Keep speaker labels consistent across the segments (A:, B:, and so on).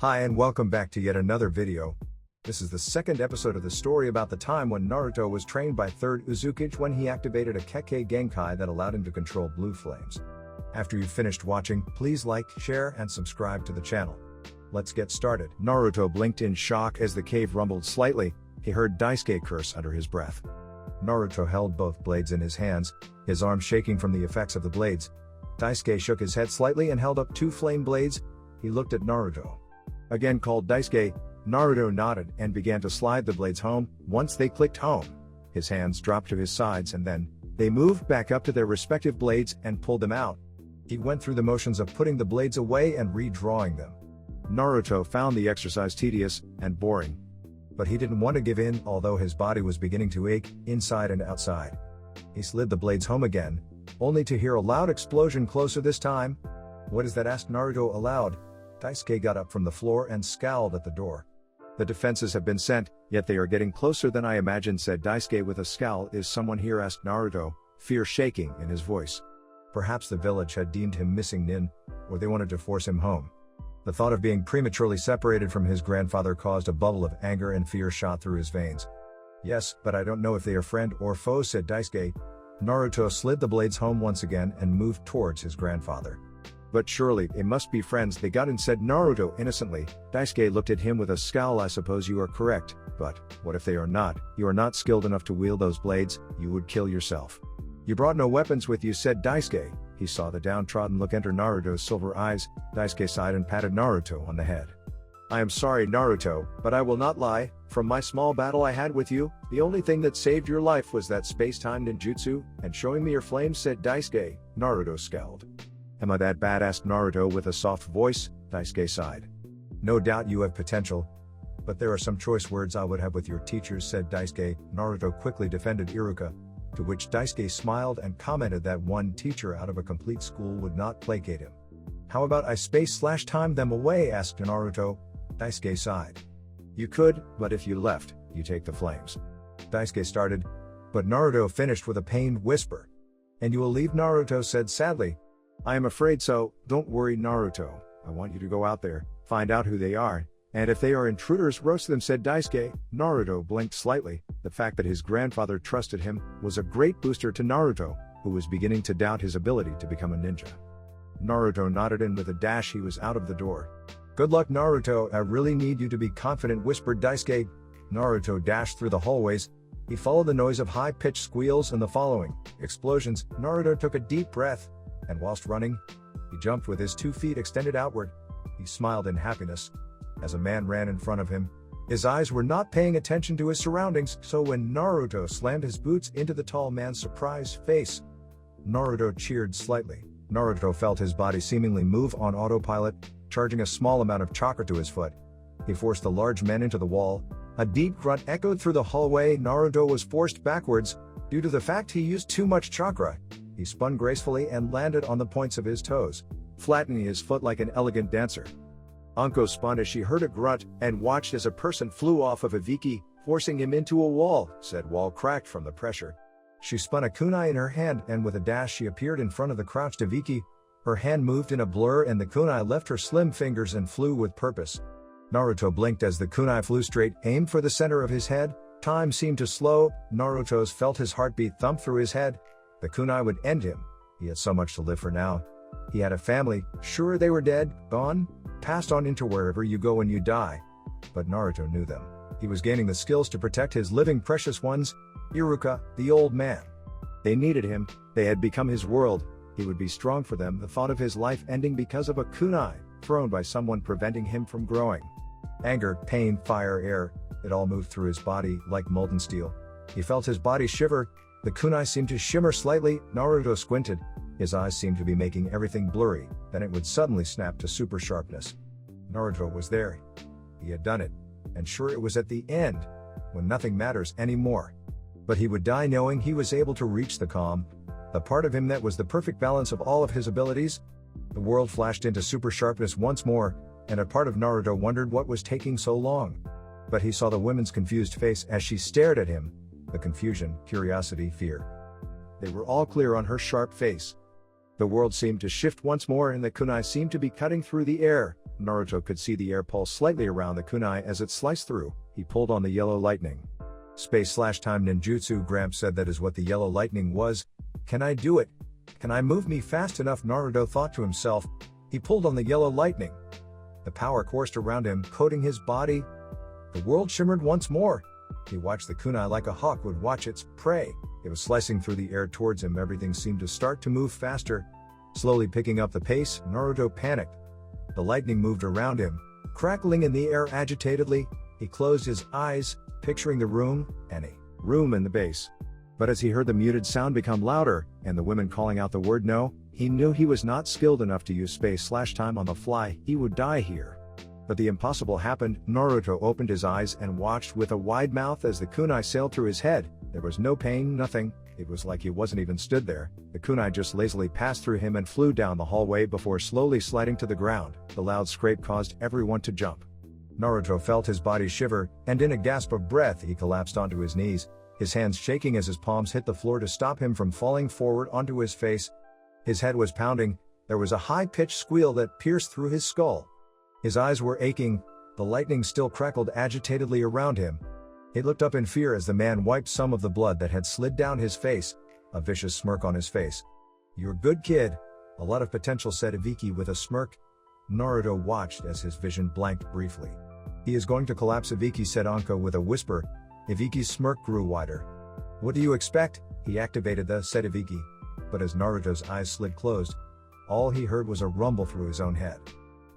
A: Hi and welcome back to yet another video. This is the second episode of the story about the time when Naruto was trained by 3rd Uzukage when he activated a Kekkei Genkai that allowed him to control blue flames. After you've finished watching, please like, share, and subscribe to the channel. Let's get started. Naruto blinked in shock as the cave rumbled slightly. He heard Daisuke curse under his breath. Naruto held both blades in his hands, his arms shaking from the effects of the blades. Daisuke shook his head slightly and held up 2 flame blades. He looked at Naruto. Again called Daisuke, Naruto nodded and began to slide the blades home. Once they clicked home, his hands dropped to his sides and then they moved back up to their respective blades and pulled them out. He went through the motions of putting the blades away and redrawing them. Naruto found the exercise tedious and boring. But he didn't want to give in, although his body was beginning to ache, inside and outside. He slid the blades home again, only to hear a loud explosion closer this time. "What is that?" asked Naruto aloud. Daisuke got up from the floor and scowled at the door. "The defenses have been sent, yet they are getting closer than I imagined," said Daisuke with a scowl. "Is someone here?" asked Naruto, fear shaking in his voice. Perhaps the village had deemed him missing nin, or they wanted to force him home. The thought of being prematurely separated from his grandfather caused a bubble of anger and fear shot through his veins. "Yes, but I don't know if they are friend or foe," said Daisuke. Naruto slid the blades home once again and moved towards his grandfather. "But surely they must be friends they got in," said Naruto innocently. Daisuke looked at him with a scowl. "I suppose you are correct, but what if they are not? You are not skilled enough to wield those blades, you would kill yourself." "You brought no weapons with you," said Daisuke. He saw the downtrodden look enter Naruto's silver eyes. Daisuke sighed and patted Naruto on the head. "I am sorry, Naruto, but I will not lie. From my small battle I had with you, the only thing that saved your life was that space-time ninjutsu, and showing me your flames," said Daisuke. Naruto scowled. "Am I that bad?" asked Naruto with a soft voice. Daisuke sighed. "No doubt you have potential. But there are some choice words I would have with your teachers," said Daisuke. Naruto quickly defended Iruka, to which Daisuke smiled and commented that one teacher out of a complete school would not placate him. "How about I space/time them away?" asked Naruto. Daisuke sighed. "You could, but if you left, you take the flames." Daisuke started, but Naruto finished with a pained whisper. "And you will leave?" Naruto said sadly. "I am afraid so. Don't worry, Naruto. I want you to go out there, find out who they are, and if they are intruders, roast them," said Daisuke. Naruto blinked slightly. The fact that his grandfather trusted him was a great booster to Naruto, who was beginning to doubt his ability to become a ninja. Naruto nodded and with a dash he was out of the door. "Good luck, Naruto. I really need you to be confident," whispered Daisuke. Naruto dashed through the hallways. He followed the noise of high-pitched squeals and the following explosions. Naruto took a deep breath, and whilst running, he jumped with his 2 feet extended outward. He smiled in happiness as a man ran in front of him. His eyes were not paying attention to his surroundings, so when Naruto slammed his boots into the tall man's surprised face, Naruto cheered slightly. Naruto felt his body seemingly move on autopilot, charging a small amount of chakra to his foot. He forced the large man into the wall. A deep grunt echoed through the hallway. Naruto was forced backwards due to the fact he used too much chakra. He spun gracefully and landed on the points of his toes, flattening his foot like an elegant dancer. Anko spun as she heard a grunt and watched as a person flew off of Ibiki, forcing him into a wall. Said wall cracked from the pressure. She spun a kunai in her hand and with a dash she appeared in front of the crouched Ibiki. Her hand moved in a blur and the kunai left her slim fingers and flew with purpose. Naruto blinked as the kunai flew straight, aimed for the center of his head. Time seemed to slow. Naruto felt his heartbeat thump through his head. The kunai would end him. He had so much to live for now. He had a family. Sure, they were dead, gone, passed on into wherever you go when you die. But Naruto knew them. He was gaining the skills to protect his living precious ones. Iruka, the old man. They needed him. They had become his world. He would be strong for them. The thought of his life ending because of a kunai thrown by someone preventing him from growing. Anger, pain, fire, air, it all moved through his body like molten steel. He felt his body shiver. The kunai seemed to shimmer slightly. Naruto squinted. His eyes seemed to be making everything blurry, then it would suddenly snap to super sharpness. Naruto was there. He had done it. And sure, it was at the end, when nothing matters anymore. But he would die knowing he was able to reach the calm, the part of him that was the perfect balance of all of his abilities. The world flashed into super sharpness once more, and a part of Naruto wondered what was taking so long. But he saw the woman's confused face as she stared at him. The confusion, curiosity, fear. They were all clear on her sharp face. The world seemed to shift once more and the kunai seemed to be cutting through the air. Naruto could see the air pulse slightly around the kunai as it sliced through. He pulled on the yellow lightning. Space/time ninjutsu. Gramps said that is what the yellow lightning was. Can I do it? Can I move me fast enough? Naruto thought to himself. He pulled on the yellow lightning. The power coursed around him, coating his body. The world shimmered once more. He watched the kunai like a hawk would watch its prey. It was slicing through the air towards him. Everything seemed to start to move faster. Slowly picking up the pace, Naruto panicked. The lightning moved around him, crackling in the air agitatedly. He closed his eyes, picturing the room, any room in the base. But as he heard the muted sound become louder, and the women calling out the word no, he knew he was not skilled enough to use space/time on the fly. He would die here. But the impossible happened. Naruto opened his eyes and watched with a wide mouth as the kunai sailed through his head. There was no pain, nothing. It was like he wasn't even stood there. The kunai just lazily passed through him and flew down the hallway before slowly sliding to the ground. The loud scrape caused everyone to jump. Naruto felt his body shiver, and in a gasp of breath he collapsed onto his knees, his hands shaking as his palms hit the floor to stop him from falling forward onto his face. His head was pounding. There was a high-pitched squeal that pierced through his skull. His eyes were aching. The lightning still crackled agitatedly around him. He looked up in fear as the man wiped some of the blood that had slid down his face, a vicious smirk on his face. "You're a good kid. A lot of potential," said Ibiki with a smirk. Naruto watched as his vision blanked briefly. "He is going to collapse," Ibiki said Anko with a whisper. Ibiki's smirk grew wider. "What do you expect?" He activated said Ibiki. But as Naruto's eyes slid closed, all he heard was a rumble through his own head.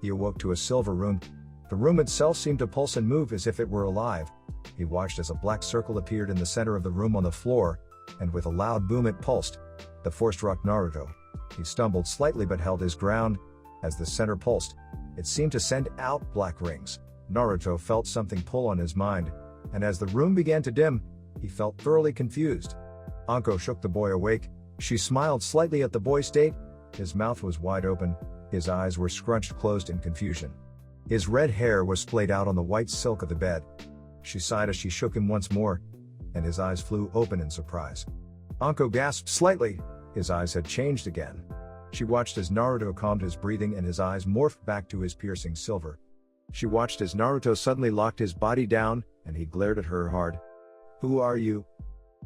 A: He awoke to a silver room. The room itself seemed to pulse and move as if it were alive. He watched as a black circle appeared in the center of the room on the floor, and with a loud boom it pulsed. The force struck Naruto. He stumbled slightly but held his ground. As the center pulsed, it seemed to send out black rings. Naruto felt something pull on his mind, and as the room began to dim, he felt thoroughly confused. Anko shook the boy awake. She smiled slightly at the boy's state. His mouth was wide open. His eyes were scrunched closed in confusion. His red hair was splayed out on the white silk of the bed. She sighed as she shook him once more, and his eyes flew open in surprise. Anko gasped slightly. His eyes had changed again. She watched as Naruto calmed his breathing and his eyes morphed back to his piercing silver. She watched as Naruto suddenly locked his body down, and he glared at her hard. "Who are you?"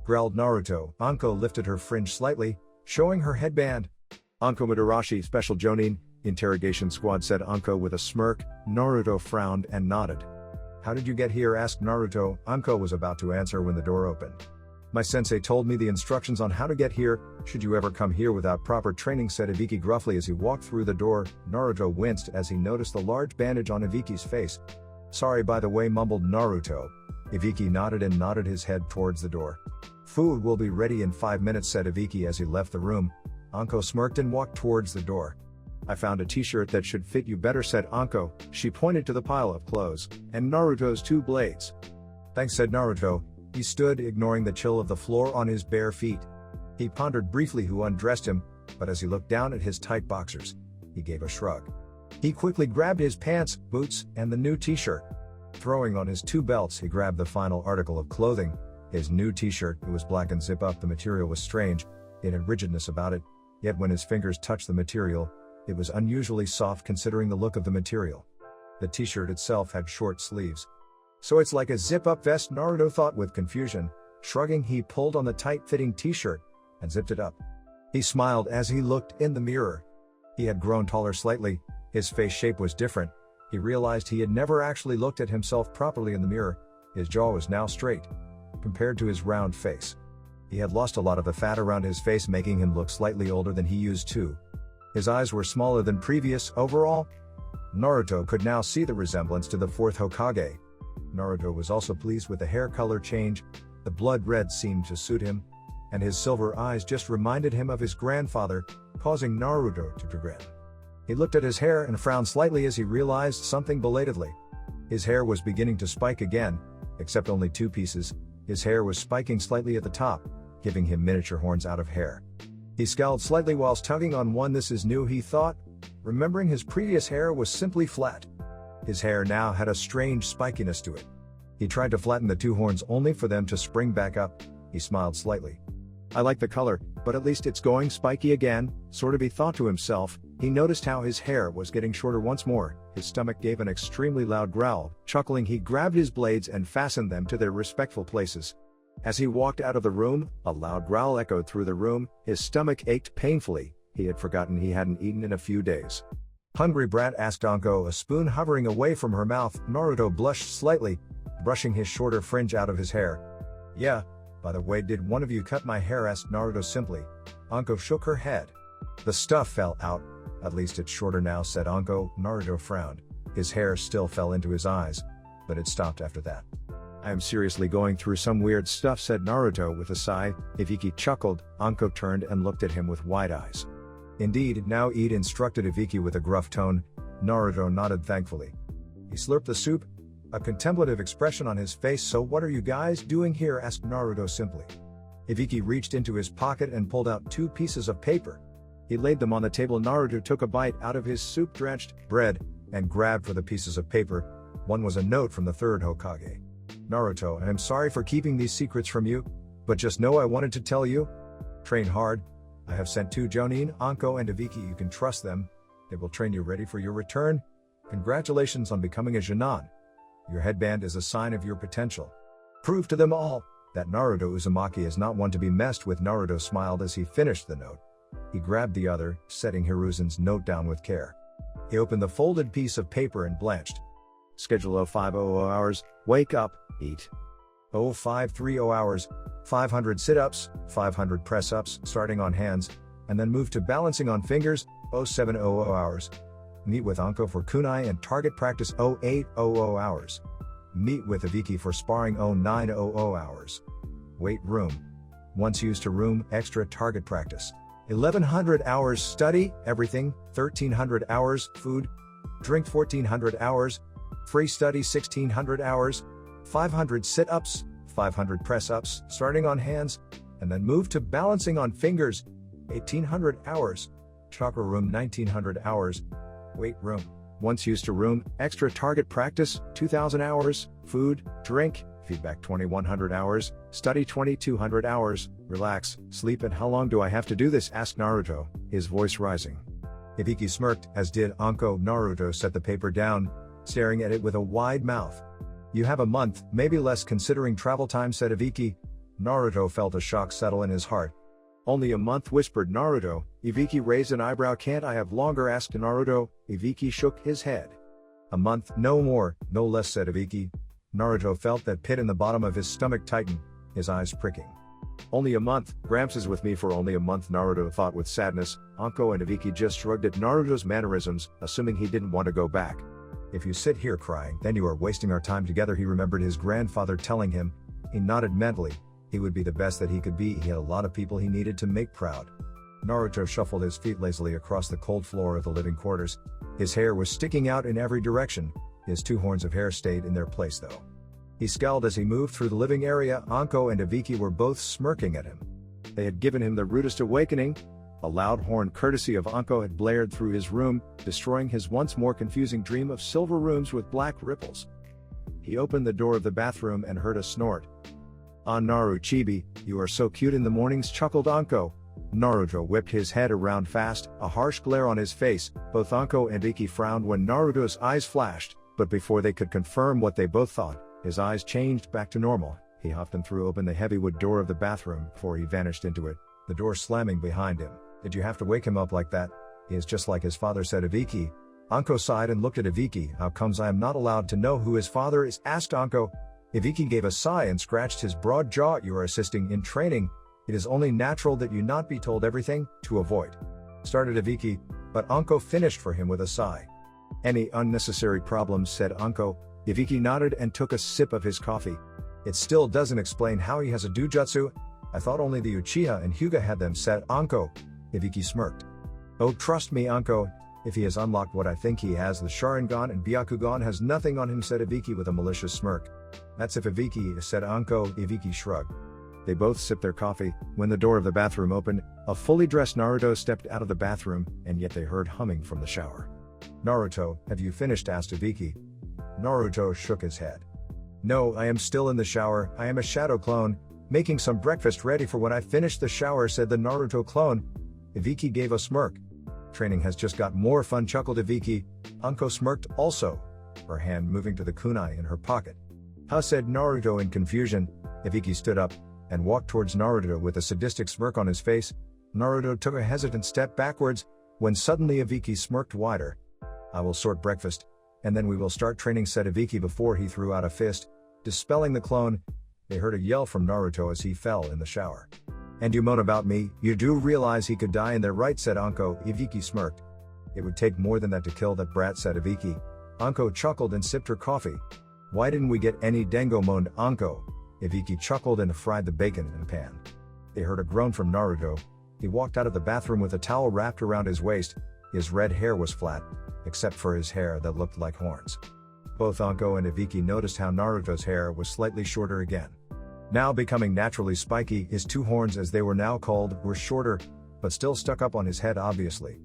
A: growled Naruto. Anko lifted her fringe slightly, showing her headband. "Anko Madarashi, Special Jonin, Interrogation Squad," said Anko with a smirk. Naruto frowned and nodded. "How did you get here?" asked Naruto. Anko was about to answer when the door opened. "My sensei told me the instructions on how to get here. Should you ever come here without proper training," said Ibiki gruffly as he walked through the door. Naruto winced as he noticed the large bandage on Ibiki's face. "Sorry, by the way," mumbled Naruto. Ibiki nodded and nodded his head towards the door. "Food will be ready in 5 minutes," said Ibiki as he left the room. Anko smirked and walked towards the door. "I found a t-shirt that should fit you better," said Anko. She pointed to the pile of clothes and Naruto's 2 blades. "Thanks," said Naruto. He stood, ignoring the chill of the floor on his bare feet. He pondered briefly who undressed him, but as he looked down at his tight boxers, he gave a shrug. He quickly grabbed his pants, boots, and the new t-shirt. Throwing on his 2 belts, he grabbed the final article of clothing. His new t-shirt. It was black and zip-up. The material was strange. It had rigidness about it, yet when his fingers touched the material, it was unusually soft considering the look of the material. The t-shirt itself had short sleeves. "So it's like a zip-up vest," Naruto thought with confusion. Shrugging, he pulled on the tight-fitting t-shirt and zipped it up. He smiled as he looked in the mirror. He had grown taller slightly. His face shape was different. He realized he had never actually looked at himself properly in the mirror. His jaw was now straight, compared to his round face. He had lost a lot of the fat around his face, making him look slightly older than he used to. His eyes were smaller than previous. Overall, Naruto could now see the resemblance to the 4th Hokage. Naruto was also pleased with the hair color change. The blood red seemed to suit him, and his silver eyes just reminded him of his grandfather, causing Naruto to grin. He looked at his hair and frowned slightly as he realized something belatedly. His hair was beginning to spike again, except only 2 pieces. His hair was spiking slightly at the top, giving him miniature horns out of hair. He scowled slightly whilst tugging on one. This is new, he thought, remembering his previous hair was simply flat. His hair now had a strange spikiness to it. He tried to flatten the 2 horns only for them to spring back up. He smiled slightly. "I like the color, but at least it's going spiky again," sort of he thought to himself. He noticed how his hair was getting shorter once more. His stomach gave an extremely loud growl. Chuckling, he grabbed his blades and fastened them to their respectful places. As he walked out of the room, a loud growl echoed through the room. His stomach ached painfully. He had forgotten he hadn't eaten in a few days. "Hungry brat?" asked Anko, a spoon hovering away from her mouth. Naruto blushed slightly, brushing his shorter fringe out of his hair. "Yeah. By the way, did one of you cut my hair?" asked Naruto simply. Anko shook her head. "The stuff fell out. At least it's shorter now," said Anko. Naruto frowned. His hair still fell into his eyes, but it stopped after that. "I am seriously going through some weird stuff," said Naruto with a sigh. Ibiki chuckled. Anko turned and looked at him with wide eyes. "Indeed, now eat," instructed Ibiki with a gruff tone. Naruto nodded thankfully. He slurped the soup, a contemplative expression on his face. "So what are you guys doing here?" asked Naruto simply. Ibiki reached into his pocket and pulled out 2 pieces of paper. He laid them on the table. Naruto took a bite out of his soup-drenched bread and grabbed for the pieces of paper. One was a note from the 3rd Hokage. "Naruto, I am sorry for keeping these secrets from you, but just know I wanted to tell you. Train hard. I have sent 2 Jonin, Anko and Ibiki. You can trust them. They will train you ready for your return. Congratulations on becoming a Jonin. Your headband is a sign of your potential. Prove to them all that Naruto Uzumaki is not one to be messed with." Naruto smiled as he finished the note. He grabbed the other, setting Hiruzen's note down with care. He opened the folded piece of paper and blanched. "Schedule 0500 hours, wake up, eat. 0530 hours, 500 sit-ups, 500 press-ups, starting on hands, and then move to balancing on fingers. 0700 hours. Meet with Anko for kunai and target practice. 0800 hours. Meet with Ibiki for sparring. 0900 hours. Weight room. Once used to room, extra target practice. 1100 hours study, everything. 1300 hours, food, drink. 1400 hours, free study. 1600 hours, 500 sit-ups, 500 press-ups, starting on hands, and then move to balancing on fingers. 1800 hours, chakra room. 1900 hours, weight room. Once used to room, extra target practice. 2000 hours, food, drink, feedback. 2100 hours, study. 2200 hours, relax, sleep. "And how long do I have to do this?" asked Naruto, his voice rising. Ibiki smirked, as did Anko. Naruto set the paper down, staring at it with a wide mouth. "You have a month, maybe less considering travel time," said Ibiki. Naruto felt a shock settle in his heart. "Only a month?" whispered Naruto. Ibiki raised an eyebrow. "Can't I have longer?" asked Naruto. Ibiki shook his head. "A month, no more, no less," said Ibiki. Naruto felt that pit in the bottom of his stomach tighten, his eyes pricking. "Only a month? Gramps is with me for only a month," Naruto thought with sadness. Anko and Ibiki just shrugged at Naruto's mannerisms, assuming he didn't want to go back. "If you sit here crying, then you are wasting our time together." He remembered his grandfather telling him. He nodded mentally. He would be the best that he could be. He had a lot of people he needed to make proud. Naruto shuffled his feet lazily across the cold floor of the living quarters. His hair was sticking out in every direction. His 2 horns of hair stayed in their place though. He scowled as he moved through the living area. Anko and Ibiki were both smirking at him. They had given him the rudest awakening. A loud horn courtesy of Anko had blared through his room, destroying his once more confusing dream of silver rooms with black ripples. He opened the door of the bathroom and heard a snort. "Ah, Naru Chibi, you are so cute in the mornings," chuckled Anko. Naruto whipped his head around fast, a harsh glare on his face. Both Anko and Ibiki frowned when Naruto's eyes flashed, but before they could confirm what they both thought, his eyes changed back to normal. He huffed and threw open the heavy wood door of the bathroom before he vanished into it, the door slamming behind him. "Did you have to wake him up like that? He is just like his father," said Ibiki. Anko sighed and looked at Ibiki. "How comes I am not allowed to know who his father is?" asked Anko. Ibiki gave a sigh and scratched his broad jaw. "You are assisting in training. It is only natural that you not be told everything, to avoid," started Ibiki, but Anko finished for him with a sigh. "Any unnecessary problems?" said Anko. Ibiki nodded and took a sip of his coffee. "It still doesn't explain how he has a dojutsu. I thought only the Uchiha and Hyuga had them," said Anko. Ibiki smirked. "Oh, trust me, Anko. If he has unlocked what I think he has, the Sharingan and Byakugan has nothing on him," said Ibiki with a malicious smirk. "That's if Ibiki," said Anko. Ibiki shrugged. They both sipped their coffee. When the door of the bathroom opened, a fully dressed Naruto stepped out of the bathroom, and yet they heard humming from the shower. "Naruto, have you finished?" asked Ibiki. Naruto shook his head. "No, I am still in the shower. I am a shadow clone, making some breakfast ready for when I finish the shower," said the Naruto clone. Ibiki gave a smirk. Training has just got more fun, chuckled Ibiki. Anko smirked also, her hand moving to the kunai in her pocket. Huh, said Naruto in confusion. Ibiki stood up and walked towards Naruto with a sadistic smirk on his face. Naruto took a hesitant step backwards, when suddenly Ibiki smirked wider. I will sort breakfast, and then we will start training, said Ibiki before he threw out a fist, dispelling the clone. They heard a yell from Naruto as he fell in the shower. And you moan about me, you do realize he could die in there, right, said Anko. Ibiki smirked. It would take more than that to kill that brat, said Ibiki. Anko chuckled and sipped her coffee. Why didn't we get any dango, moaned Anko. Ibiki chuckled and fried the bacon in a pan. They heard a groan from Naruto. He walked out of the bathroom with a towel wrapped around his waist. His red hair was flat, except for his hair that looked like horns. Both Anko and Ibiki noticed how Naruto's hair was slightly shorter again. Now becoming naturally spiky, his two horns, as they were now called, were shorter, but still stuck up on his head obviously.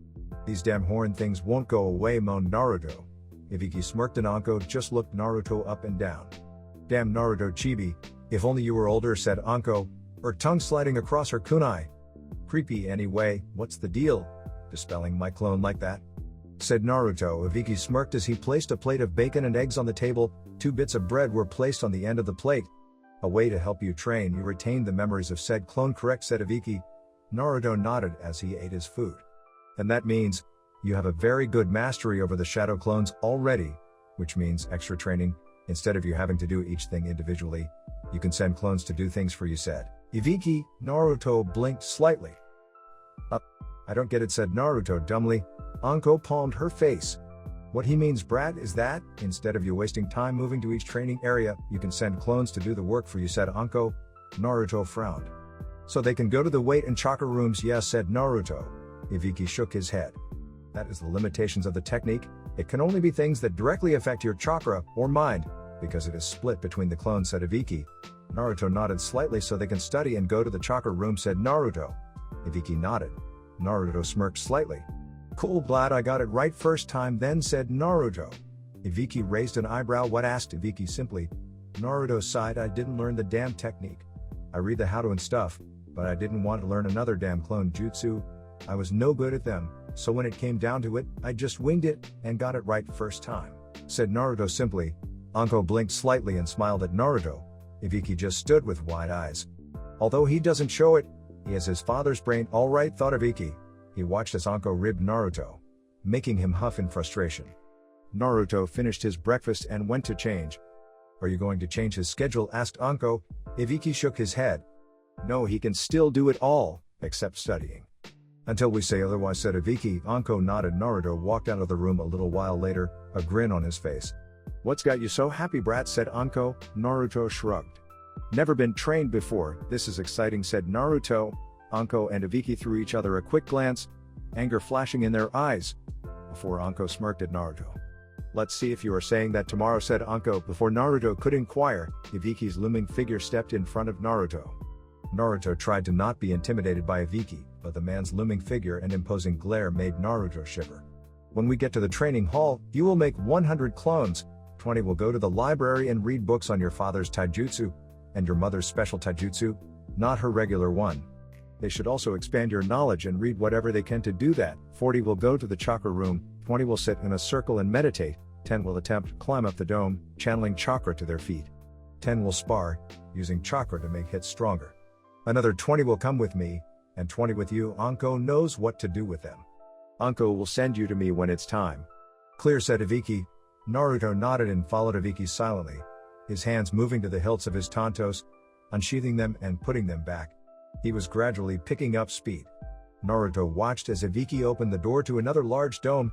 A: These damn horn things won't go away, moaned Naruto. Ibiki smirked and Anko just looked Naruto up and down. Damn Naruto chibi, if only you were older, said Anko, her tongue sliding across her kunai. Creepy anyway, what's the deal? Dispelling my clone like that? Said Naruto. Ibiki smirked as he placed a plate of bacon and eggs on the table. 2 bits of bread were placed on the end of the plate. A way to help you train, you retain the memories of said clone, correct, said Ibiki. Naruto nodded as he ate his food. And that means, you have a very good mastery over the shadow clones already, which means extra training. Instead of you having to do each thing individually, you can send clones to do things for you, said Ibiki. Naruto blinked slightly. I don't get it, said Naruto dumbly. Anko palmed her face. What he means, brat, is that, instead of you wasting time moving to each training area, you can send clones to do the work for you, said Anko. Naruto frowned. So they can go to the weight and chakra rooms, yes, said Naruto. Ibiki shook his head. That is the limitations of the technique. It can only be things that directly affect your chakra, or mind, because it is split between the clones, said Ibiki. Naruto nodded slightly. So they can study and go to the chakra room, said Naruto. Ibiki nodded. Naruto smirked slightly. Cool, glad I got it right first time then, said Naruto. Ibiki raised an eyebrow. What, asked Ibiki simply. Naruto sighed. I didn't learn the damn technique. I read the how to and stuff, but I didn't want to learn another damn clone jutsu. I was no good at them, so when it came down to it, I just winged it, and got it right first time, said Naruto simply. Anko blinked slightly and smiled at Naruto. Ibiki just stood with wide eyes. Although he doesn't show it, he has his father's brain, all right, thought Ibiki. He watched as Anko ribbed Naruto, making him huff in frustration. Naruto finished his breakfast and went to change. Are you going to change his schedule, asked Anko. Ibiki shook his head. No, he can still do it all, except studying. Until we say otherwise, said Ibiki. Anko nodded. Naruto walked out of the room a little while later, a grin on his face. What's got you so happy, brat, said Anko. Naruto shrugged. Never been trained before, this is exciting, said Naruto. Anko and Ibiki threw each other a quick glance, anger flashing in their eyes, before Anko smirked at Naruto. Let's see if you are saying that tomorrow, said Anko. Before Naruto could inquire, Ibiki's looming figure stepped in front of Naruto. Naruto tried to not be intimidated by Ibiki, but the man's looming figure and imposing glare made Naruto shiver. When we get to the training hall, you will make 100 clones, 20 will go to the library and read books on your father's taijutsu, and your mother's special taijutsu, not her regular one. They should also expand your knowledge and read whatever they can to do that. 40 will go to the chakra room, 20 will sit in a circle and meditate, 10 will attempt to climb up the dome, channeling chakra to their feet. 10 will spar, using chakra to make hits stronger. Another 20 will come with me, and 20 with you. Anko knows what to do with them. Anko will send you to me when it's time. Clear, said Ibiki. Naruto nodded and followed Ibiki silently, his hands moving to the hilts of his tantos, unsheathing them and putting them back. He was gradually picking up speed. Naruto watched as Ibiki opened the door to another large dome.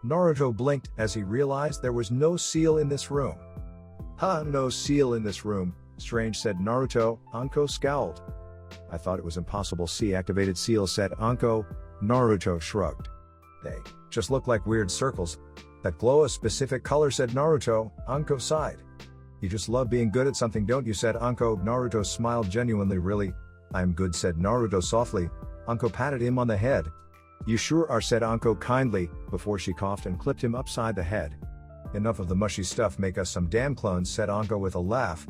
A: Naruto blinked as he realized there was no seal in this room. No seal in this room, strange, said Naruto. Anko scowled. I thought it was impossible. See, activated seal, said Anko. Naruto shrugged. They just look like weird circles that glow a specific color, said Naruto. Anko sighed. You just love being good at something, don't you, said Anko. Naruto smiled genuinely. Really? I am good, said Naruto softly. Anko patted him on the head. You sure are, said Anko kindly, before she coughed and clipped him upside the head. Enough of the mushy stuff, make us some damn clones, said Anko with a laugh.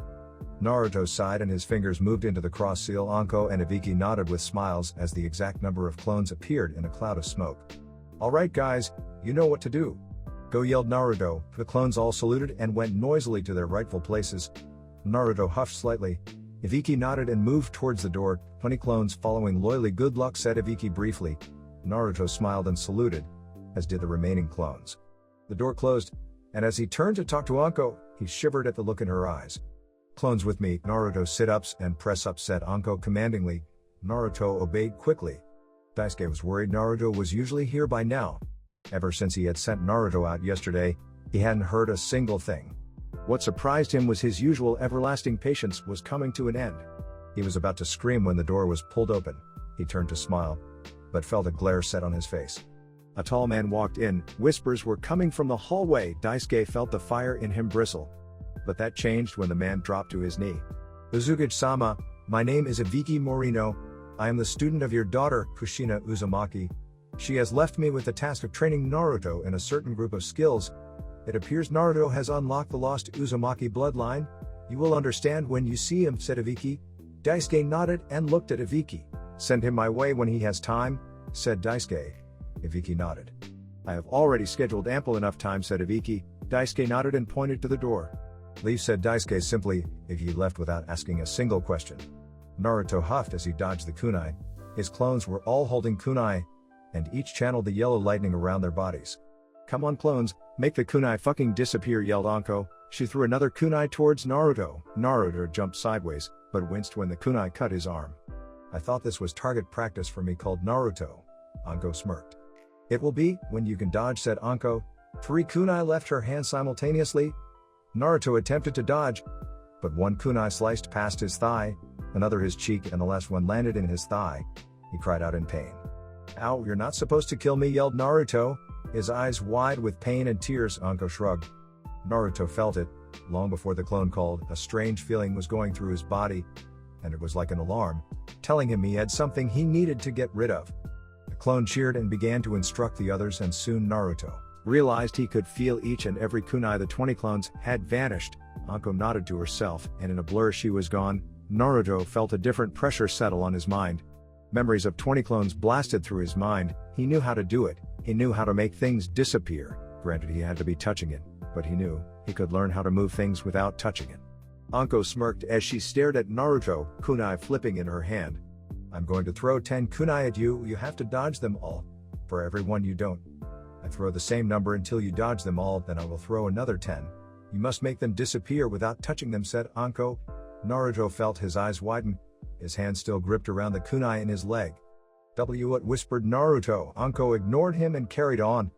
A: Naruto sighed and his fingers moved into the cross seal. Anko and Ibiki nodded with smiles as the exact number of clones appeared in a cloud of smoke. Alright guys, you know what to do. Go, yelled Naruto. The clones all saluted and went noisily to their rightful places. Naruto huffed slightly. Ibiki nodded and moved towards the door, 20 clones following loyally. Good luck, said Ibiki briefly. Naruto smiled and saluted, as did the remaining clones. The door closed, and as he turned to talk to Anko, he shivered at the look in her eyes. Clones with me, Naruto. Sit-ups and press-ups, said Anko commandingly. Naruto obeyed quickly. Daisuke was worried Naruto was usually here by now. Ever since he had sent Naruto out yesterday, he hadn't heard a single thing. What surprised him was his usual everlasting patience was coming to an end. He was about to scream when the door was pulled open. He turned to smile, but felt a glare set on his face. A tall man walked in. Whispers were coming from the hallway. Daisuke felt the fire in him bristle. But that changed when the man dropped to his knee. Uzukage-sama, my name is Ibiki Morino. I am the student of your daughter, Kushina Uzumaki. She has left me with the task of training Naruto in a certain group of skills. It appears Naruto has unlocked the lost Uzumaki bloodline. You will understand when you see him, said Ibiki. Daisuke nodded and looked at Ibiki. Send him my way when he has time, said Daisuke. Ibiki nodded. I have already scheduled ample enough time, said Ibiki. Daisuke nodded and pointed to the door. Leave, said Daisuke simply. Ibiki left without asking a single question. Naruto huffed as he dodged the kunai. His clones were all holding kunai, and each channeled the yellow lightning around their bodies. Come on clones, make the kunai fucking disappear, yelled Anko. She threw another kunai towards Naruto. Naruto jumped sideways, but winced when the kunai cut his arm. I thought this was target practice for me, called Naruto. Anko smirked. It will be, when you can dodge, said Anko. 3 kunai left her hand simultaneously. Naruto attempted to dodge, but one kunai sliced past his thigh, another his cheek, and the last one landed in his thigh. He cried out in pain. Ow, you're not supposed to kill me, yelled Naruto, his eyes wide with pain and tears. Anko shrugged. Naruto felt it, long before the clone called. A strange feeling was going through his body, and it was like an alarm, telling him he had something he needed to get rid of. The clone cheered and began to instruct the others, and soon Naruto realized he could feel each and every kunai. The 20 clones had vanished. Anko nodded to herself, and in a blur she was gone. Naruto felt a different pressure settle on his mind. Memories of 20 clones blasted through his mind. He knew how to do it. He knew how to make things disappear. Granted, he had to be touching it, but he knew he could learn how to move things without touching it. Anko smirked as she stared at Naruto, kunai flipping in her hand. I'm going to throw 10 kunai at you. You have to dodge them all. For every one you don't, I throw the same number until you dodge them all, then I will throw another 10. You must make them disappear without touching them, said Anko. Naruto felt his eyes widen. His hand still gripped around the kunai in his leg. What, whispered Naruto. Anko ignored him and carried on.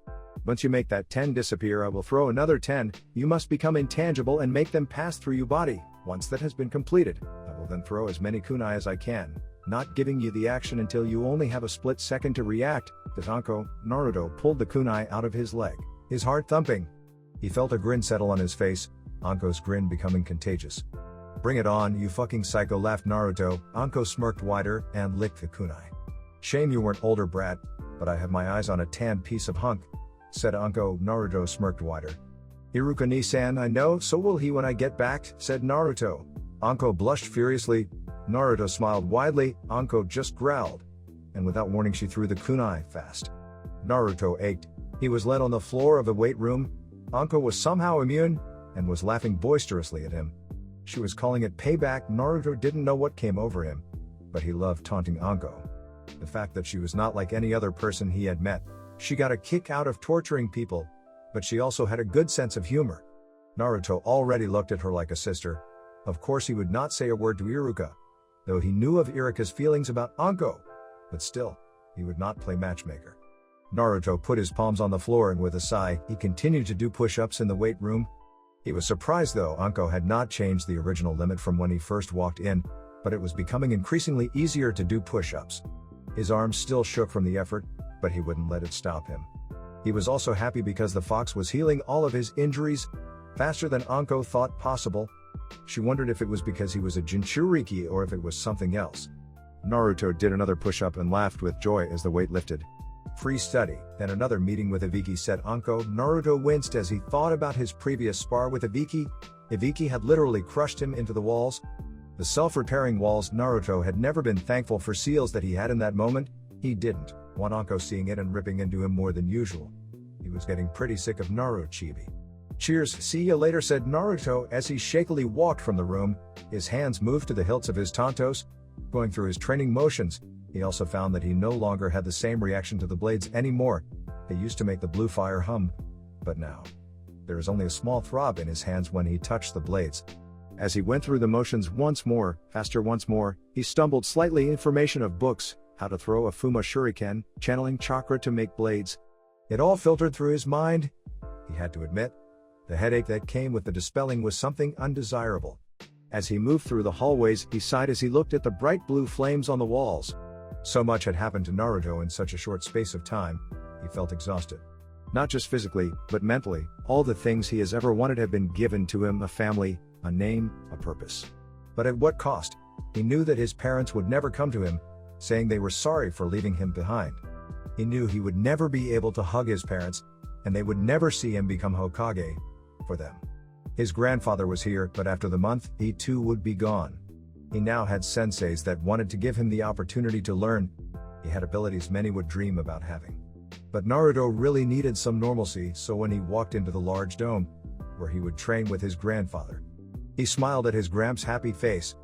A: Once you make that 10 disappear, I will throw another 10. You must become intangible and make them pass through your body. Once that has been completed, I will then throw as many kunai as I can, not giving you the action until you only have a split second to react. As Anko, Naruto pulled the kunai out of his leg, his heart thumping. He felt a grin settle on his face, Anko's grin becoming contagious. Bring it on, you fucking psycho, laughed Naruto. Anko smirked wider and licked the kunai. Shame you weren't older, brat, but I have my eyes on a tanned piece of hunk, said Anko. Naruto smirked wider. Iruka-ni-san, I know, so will he when I get back, said Naruto. Anko blushed furiously. Naruto smiled widely. Anko just growled, and without warning she threw the kunai fast. Naruto ached. He was led on the floor of the weight room. Anko was somehow immune, and was laughing boisterously at him. She was calling it payback. Naruto didn't know what came over him, but he loved taunting Anko. The fact that she was not like any other person he had met. She got a kick out of torturing people, but she also had a good sense of humor. Naruto already looked at her like a sister. Of course he would not say a word to Iruka, though he knew of Iruka's feelings about Anko, but still, he would not play matchmaker. Naruto put his palms on the floor and with a sigh, he continued to do push-ups in the weight room. He was surprised though Anko had not changed the original limit from when he first walked in, but it was becoming increasingly easier to do push-ups. His arms still shook from the effort, but he wouldn't let it stop him. He was also happy because the fox was healing all of his injuries faster than Anko thought possible. She wondered if it was because he was a Jinchuriki or if it was something else. Naruto did another push-up and laughed with joy as the weight lifted. Free study, then another meeting with Ibiki, said Anko. Naruto winced as he thought about his previous spar with Ibiki. Ibiki had literally crushed him into the walls. The self-repairing walls. Naruto had never been thankful for seals that he had in that moment. He didn't. one Anko seeing it and ripping into him more than usual. He was getting pretty sick of Naruto chibi. "Cheers, see ya later," said Naruto as he shakily walked from the room. His hands moved to the hilts of his tantos. Going through his training motions, he also found that he no longer had the same reaction to the blades anymore. They used to make the blue fire hum. But now, there is only a small throb in his hands when he touched the blades. As he went through the motions once more, faster once more, he stumbled slightly information of books, how to throw a Fuma Shuriken, channeling chakra to make blades. It all filtered through his mind. He had to admit, the headache that came with the dispelling was something undesirable. As he moved through the hallways, he sighed as he looked at the bright blue flames on the walls. So much had happened to Naruto in such a short space of time, he felt exhausted. Not just physically, but mentally, all the things he has ever wanted have been given to him: a family, a name, a purpose. But at what cost? He knew that his parents would never come to him, saying they were sorry for leaving him behind. He knew he would never be able to hug his parents, and they would never see him become Hokage for them. His grandfather was here, but after the month, he too would be gone. He now had senseis that wanted to give him the opportunity to learn. He had abilities many would dream about having. But Naruto really needed some normalcy, so when he walked into the large dome, where he would train with his grandfather, he smiled at his Gramps' happy face.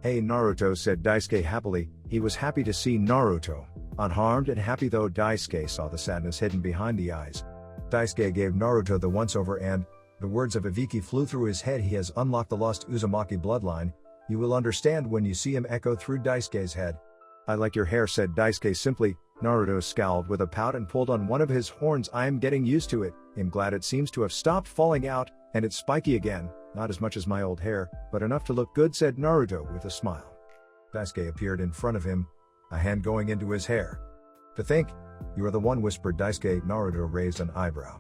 A: "Hey Naruto," said Daisuke happily. He was happy to see Naruto, unharmed and happy, though Daisuke saw the sadness hidden behind the eyes. Daisuke gave Naruto the once-over and, the words of Ibiki flew through his head. He has unlocked the lost Uzumaki bloodline. You will understand when you see him, echo through Daisuke's head. "I like your hair," said Daisuke simply. Naruto scowled with a pout and pulled on one of his horns. "I am getting used to it. I'm glad it seems to have stopped falling out, and it's spiky again. Not as much as my old hair, but enough to look good," said Naruto with a smile. Daisuke appeared in front of him, a hand going into his hair. "To think, you are the one," whispered Daisuke. Naruto raised an eyebrow.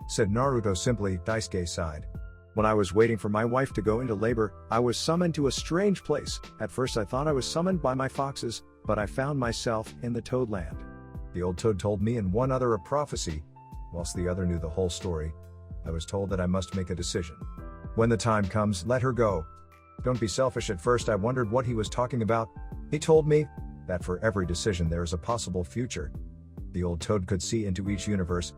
A: Said Naruto simply. Daisuke sighed. "When I was waiting for my wife to go into labor, I was summoned to a strange place. At first I thought I was summoned by my foxes, but I found myself in the Toadland. The old toad told me and one other a prophecy, whilst the other knew the whole story. I was told that I must make a decision. When the time comes, let her go. Don't be selfish." At first I wondered what he was talking about. He told me that for every decision there is a possible future. The old toad could see into each universe,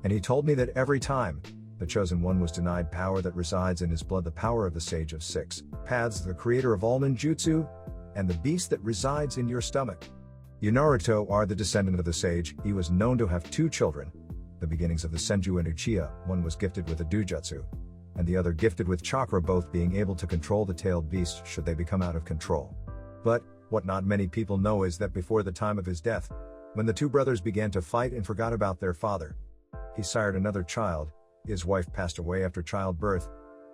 A: and he told me that every time the chosen one was denied power that resides in his blood, the power of the Sage of Six Paths, the creator of all ninjutsu, and the beast that resides in your stomach. You, Naruto, are the descendant of the sage. He was known to have two children, the beginnings of the Senju and Uchiha. One was gifted with a dujutsu, and the other gifted with chakra, both being able to control the tailed beast should they become out of control. But what not many people know is that before the time of his death, when the two brothers began to fight and forgot about their father, he sired another child. His wife passed away after childbirth,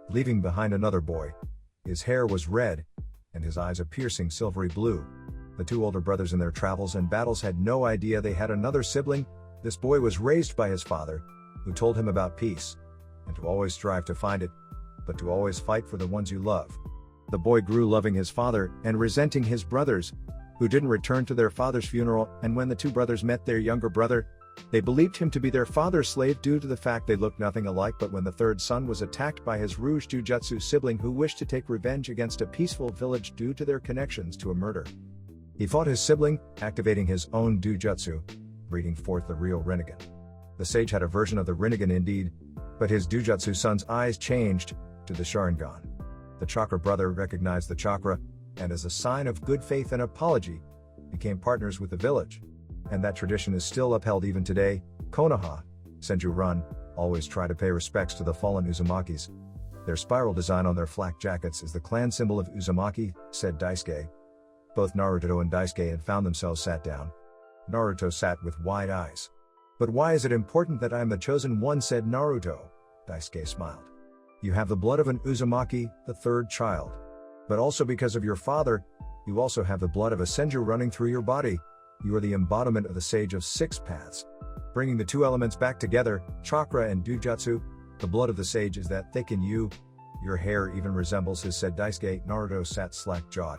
A: leaving behind another boy. His hair was red, and his eyes a piercing silvery blue. The two older brothers in their travels and battles had no idea they had another sibling. This boy was raised by his father, who told him about peace, and to always strive to find it, but to always fight for the ones you love. The boy grew loving his father and resenting his brothers, who didn't return to their father's funeral, and when the two brothers met their younger brother, they believed him to be their father's slave due to the fact they looked nothing alike. But when the third son was attacked by his Rouge Jujutsu sibling who wished to take revenge against a peaceful village due to their connections to a murder, he fought his sibling, activating his own Dujutsu, breeding forth the real Rinnegan. The sage had a version of the Rinnegan indeed, but his Dujutsu son's eyes changed to the Sharingan. The Chakra brother recognized the chakra, and as a sign of good faith and apology, became partners with the village. And that tradition is still upheld even today. Konoha, Senju Run, always try to pay respects to the fallen Uzumakis. Their spiral design on their flak jackets is the clan symbol of Uzumaki, said Daisuke. Both Naruto and Daisuke had found themselves sat down. Naruto sat with wide eyes. "But why is it important that I am the chosen one?" said Naruto. Daisuke smiled. "You have the blood of an Uzumaki, the third child. But also because of your father, you also have the blood of a Senju running through your body. You are the embodiment of the Sage of Six Paths. Bringing the two elements back together, chakra and Dujutsu, the blood of the sage is that thick in you. Your hair even resembles his," said Daisuke. Naruto sat slack-jawed.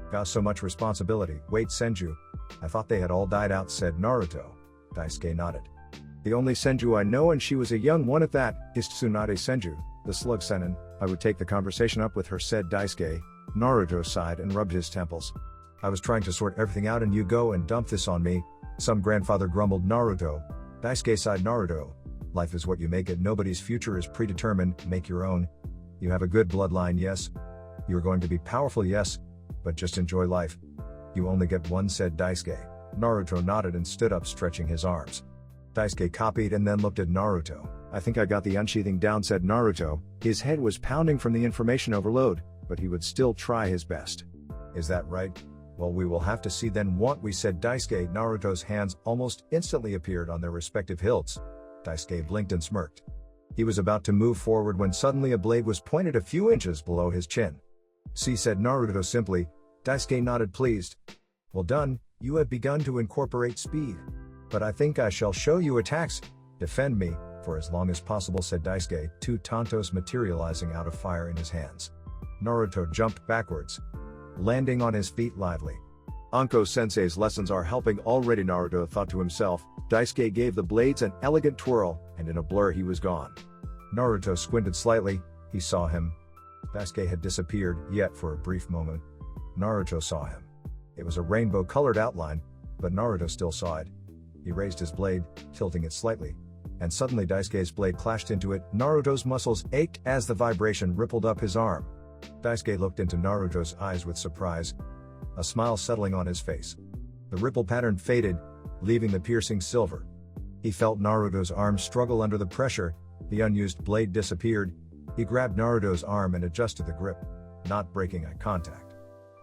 A: "Got so much responsibility. Wait, Senju, I thought they had all died out," said Naruto. Daisuke nodded. "The only Senju I know, and she was a young one at that, is Tsunade Senju, the slug Sennin. I would take the conversation up with her," said Daisuke. Naruto sighed and rubbed his temples. I was trying to sort everything out and you go and dump this on me. Some grandfather grumbled Naruto. Daisuke sighed Naruto. Life is what you make it. Nobody's future is predetermined. Make your own. You have a good bloodline, yes. You are going to be powerful, yes. But just enjoy life. You only get one, said Daisuke. Naruto nodded and stood up, stretching his arms. Daisuke copied and then looked at Naruto. I think I got the unsheathing down, said Naruto. His head was pounding from the information overload, but he would still try his best. Is that right? Well, we will have to see then, won't we, said Daisuke. Naruto's hands almost instantly appeared on their respective hilts. Daisuke blinked and smirked. He was about to move forward when suddenly a blade was pointed a few inches below his chin. See, said Naruto simply. Daisuke nodded, pleased. Well done, you have begun to incorporate speed. But I think I shall show you attacks. Defend me, for as long as possible, said Daisuke, two tantos materializing out of fire in his hands. Naruto jumped backwards, landing on his feet lively. Anko-sensei's lessons are helping already, Naruto thought to himself. Daisuke gave the blades an elegant twirl, and in a blur he was gone. Naruto squinted slightly. He saw him. Daisuke had disappeared, yet for a brief moment, Naruto saw him. It was a rainbow-colored outline, but Naruto still saw it. He raised his blade, tilting it slightly, and suddenly Daisuke's blade clashed into it. Naruto's muscles ached as the vibration rippled up his arm. Daisuke looked into Naruto's eyes with surprise, a smile settling on his face. The ripple pattern faded, leaving the piercing silver. He felt Naruto's arm struggle under the pressure. The unused blade disappeared. He grabbed Naruto's arm and adjusted the grip, not breaking eye contact.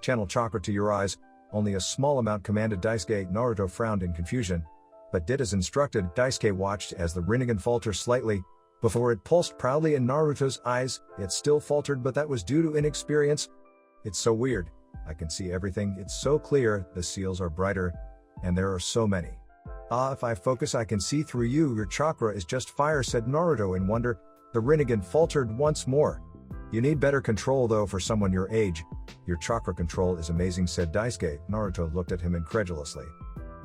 A: Channel chakra to your eyes. Only a small amount, commanded Daisuke. Naruto frowned in confusion, but did as instructed. Daisuke watched as the Rinnegan faltered slightly, before it pulsed proudly in Naruto's eyes. It still faltered, but that was due to inexperience. It's so weird. I can see everything, it's so clear, the seals are brighter, and there are so many. If I focus I can see through you. Your chakra is just fire, said Naruto in wonder. The Rinnegan faltered once more. You need better control though for someone your age. Your chakra control is amazing, said Daisuke. Naruto looked at him incredulously.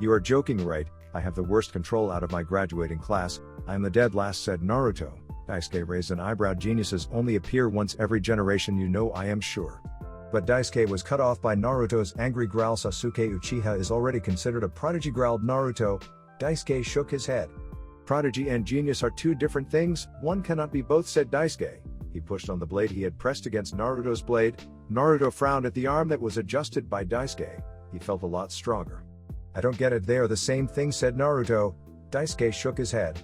A: You are joking, right? I have the worst control out of my graduating class. I am the dead last, said Naruto. Daisuke raised an eyebrow. Geniuses only appear once every generation, you know, I am sure. But Daisuke was cut off by Naruto's angry growl. Sasuke Uchiha is already considered a prodigy, growled Naruto. Daisuke shook his head. Prodigy and genius are two different things, one cannot be both, said Daisuke. He pushed on the blade he had pressed against Naruto's blade. Naruto frowned at the arm that was adjusted by Daisuke. He felt a lot stronger. I don't get it, they are the same thing, said Naruto. Daisuke shook his head.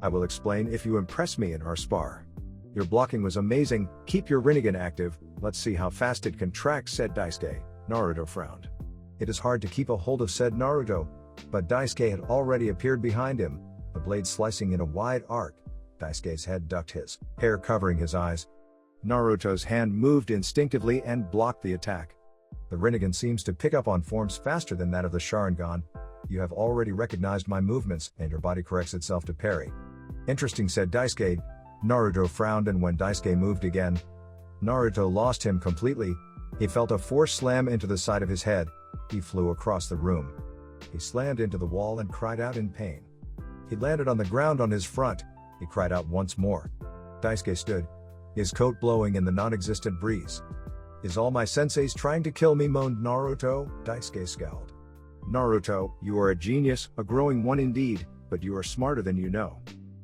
A: I will explain if you impress me in our spar. Your blocking was amazing, keep your Rinnegan active, let's see how fast it contracts, said Daisuke. Naruto frowned. It is hard to keep a hold of, said Naruto, but Daisuke had already appeared behind him, the blade slicing in a wide arc. Daisuke's head ducked, his hair covering his eyes. Naruto's hand moved instinctively and blocked the attack. The Rinnegan seems to pick up on forms faster than that of the Sharingan. You have already recognized my movements, and your body corrects itself to parry. Interesting, said Daisuke. Naruto frowned, and when Daisuke moved again, Naruto lost him completely. He felt a force slam into the side of his head. He flew across the room. He slammed into the wall and cried out in pain. He landed on the ground on his front. He cried out once more. Daisuke stood, his coat blowing in the non-existent breeze. Is all my senseis trying to kill me, moaned Naruto. Daisuke scowled. Naruto, you are a genius, a growing one indeed, but you are smarter than you know.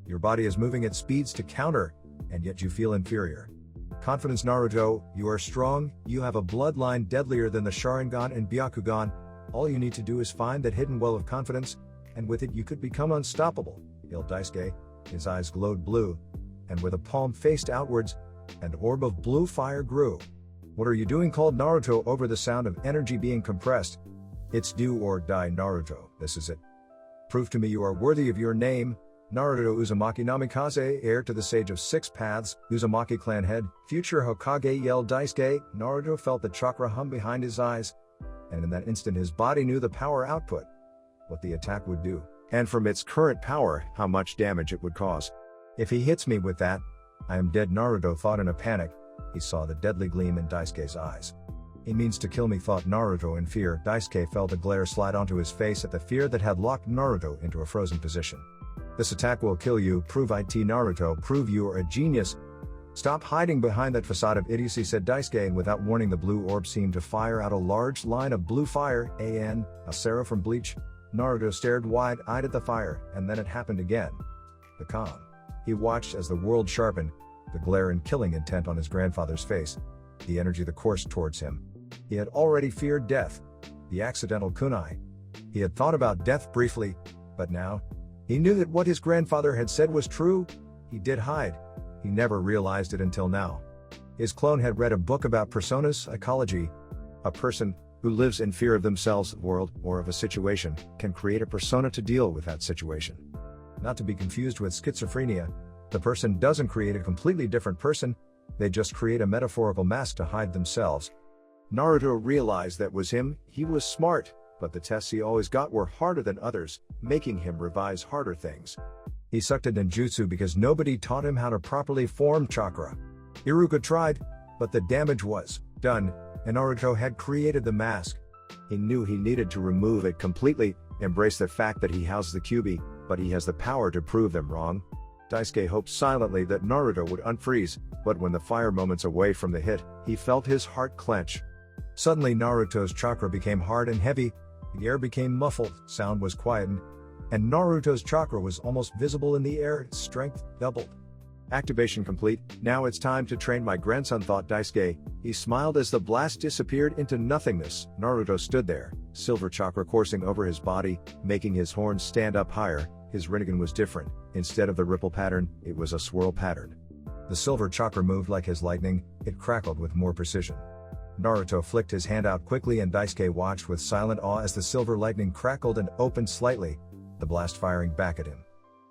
A: Your body is moving at speeds to counter, and yet you feel inferior. Confidence, Naruto, you are strong, you have a bloodline deadlier than the Sharingan and Byakugan. All you need to do is find that hidden well of confidence, and with it you could become unstoppable, hailed Daisuke. His eyes glowed blue, and with a palm faced outwards, an orb of blue fire grew. What are you doing, called Naruto over the sound of energy being compressed. It's do or die, Naruto, this is it. Prove to me you are worthy of your name. Naruto Uzumaki Namikaze, heir to the Sage of Six Paths, Uzumaki clan head, future Hokage, yelled Daisuke. Naruto felt the chakra hum behind his eyes, and in that instant his body knew the power output, what the attack would do, and from its current power, how much damage it would cause. If he hits me with that, I am dead, Naruto thought in a panic. He saw the deadly gleam in Daisuke's eyes. He means to kill me, thought Naruto in fear. Daisuke felt a glare slide onto his face at the fear that had locked Naruto into a frozen position. This attack will kill you, prove it, Naruto, prove you are a genius. Stop hiding behind that facade of idiocy, said Daisuke, and without warning the blue orb seemed to fire out a large line of blue fire, a Sarah from Bleach. Naruto stared wide-eyed at the fire, and then it happened again. The calm. He watched as the world sharpened, the glare and killing intent on his grandfather's face, the energy that coursed towards him. He had already feared death, the accidental kunai. He had thought about death briefly, but now, he knew that what his grandfather had said was true. He did hide. He never realized it until now. His clone had read a book about personas psychology. A person who lives in fear of themselves, the world, or of a situation, can create a persona to deal with that situation. Not to be confused with schizophrenia, the person doesn't create a completely different person, they just create a metaphorical mask to hide themselves. Naruto realized that was him. He was smart, but the tests he always got were harder than others, making him revise harder things. He sucked at ninjutsu because nobody taught him how to properly form chakra. Iruka tried, but the damage was done, and Naruto had created the mask. He knew he needed to remove it completely, embrace the fact that he houses the Kyuubi, but he has the power to prove them wrong. Daisuke hoped silently that Naruto would unfreeze, but when the fire moments away from the hit, he felt his heart clench. Suddenly Naruto's chakra became hard and heavy, the air became muffled, sound was quietened, and Naruto's chakra was almost visible in the air, strength doubled. Activation complete, now it's time to train my grandson, thought Daisuke. He smiled as the blast disappeared into nothingness. Naruto stood there, silver chakra coursing over his body, making his horns stand up higher. His Rinnegan was different. Instead of the ripple pattern, it was a swirl pattern. The silver chakra moved like his lightning, it crackled with more precision. Naruto flicked his hand out quickly and Daisuke watched with silent awe as the silver lightning crackled and opened slightly, the blast firing back at him.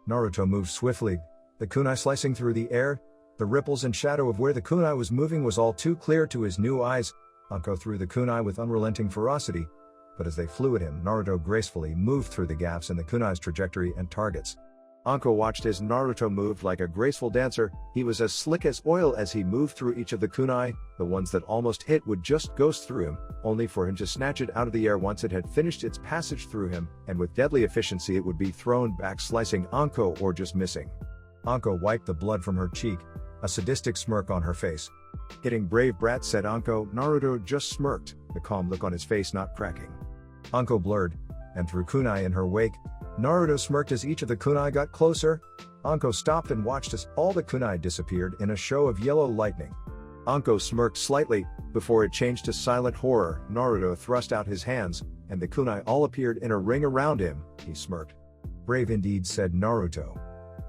A: Naruto moved swiftly, the kunai slicing through the air. The ripples and shadow of where the kunai was moving was all too clear to his new eyes. Anko threw the kunai with unrelenting ferocity, but as they flew at him, Naruto gracefully moved through the gaps in the kunai's trajectory and targets. Anko watched as Naruto moved like a graceful dancer. He was as slick as oil as he moved through each of the kunai. The ones that almost hit would just ghost through him, only for him to snatch it out of the air once it had finished its passage through him, and with deadly efficiency it would be thrown back, slicing Anko or just missing. Anko wiped the blood from her cheek, a sadistic smirk on her face. "Hitting brave brat," said Anko. Naruto just smirked, the calm look on his face not cracking. Anko blurred, and threw kunai in her wake. Naruto smirked as each of the kunai got closer. Anko stopped and watched as all the kunai disappeared in a show of yellow lightning. Anko smirked slightly, before it changed to silent horror. Naruto thrust out his hands, and the kunai all appeared in a ring around him. He smirked. "Brave indeed," said Naruto.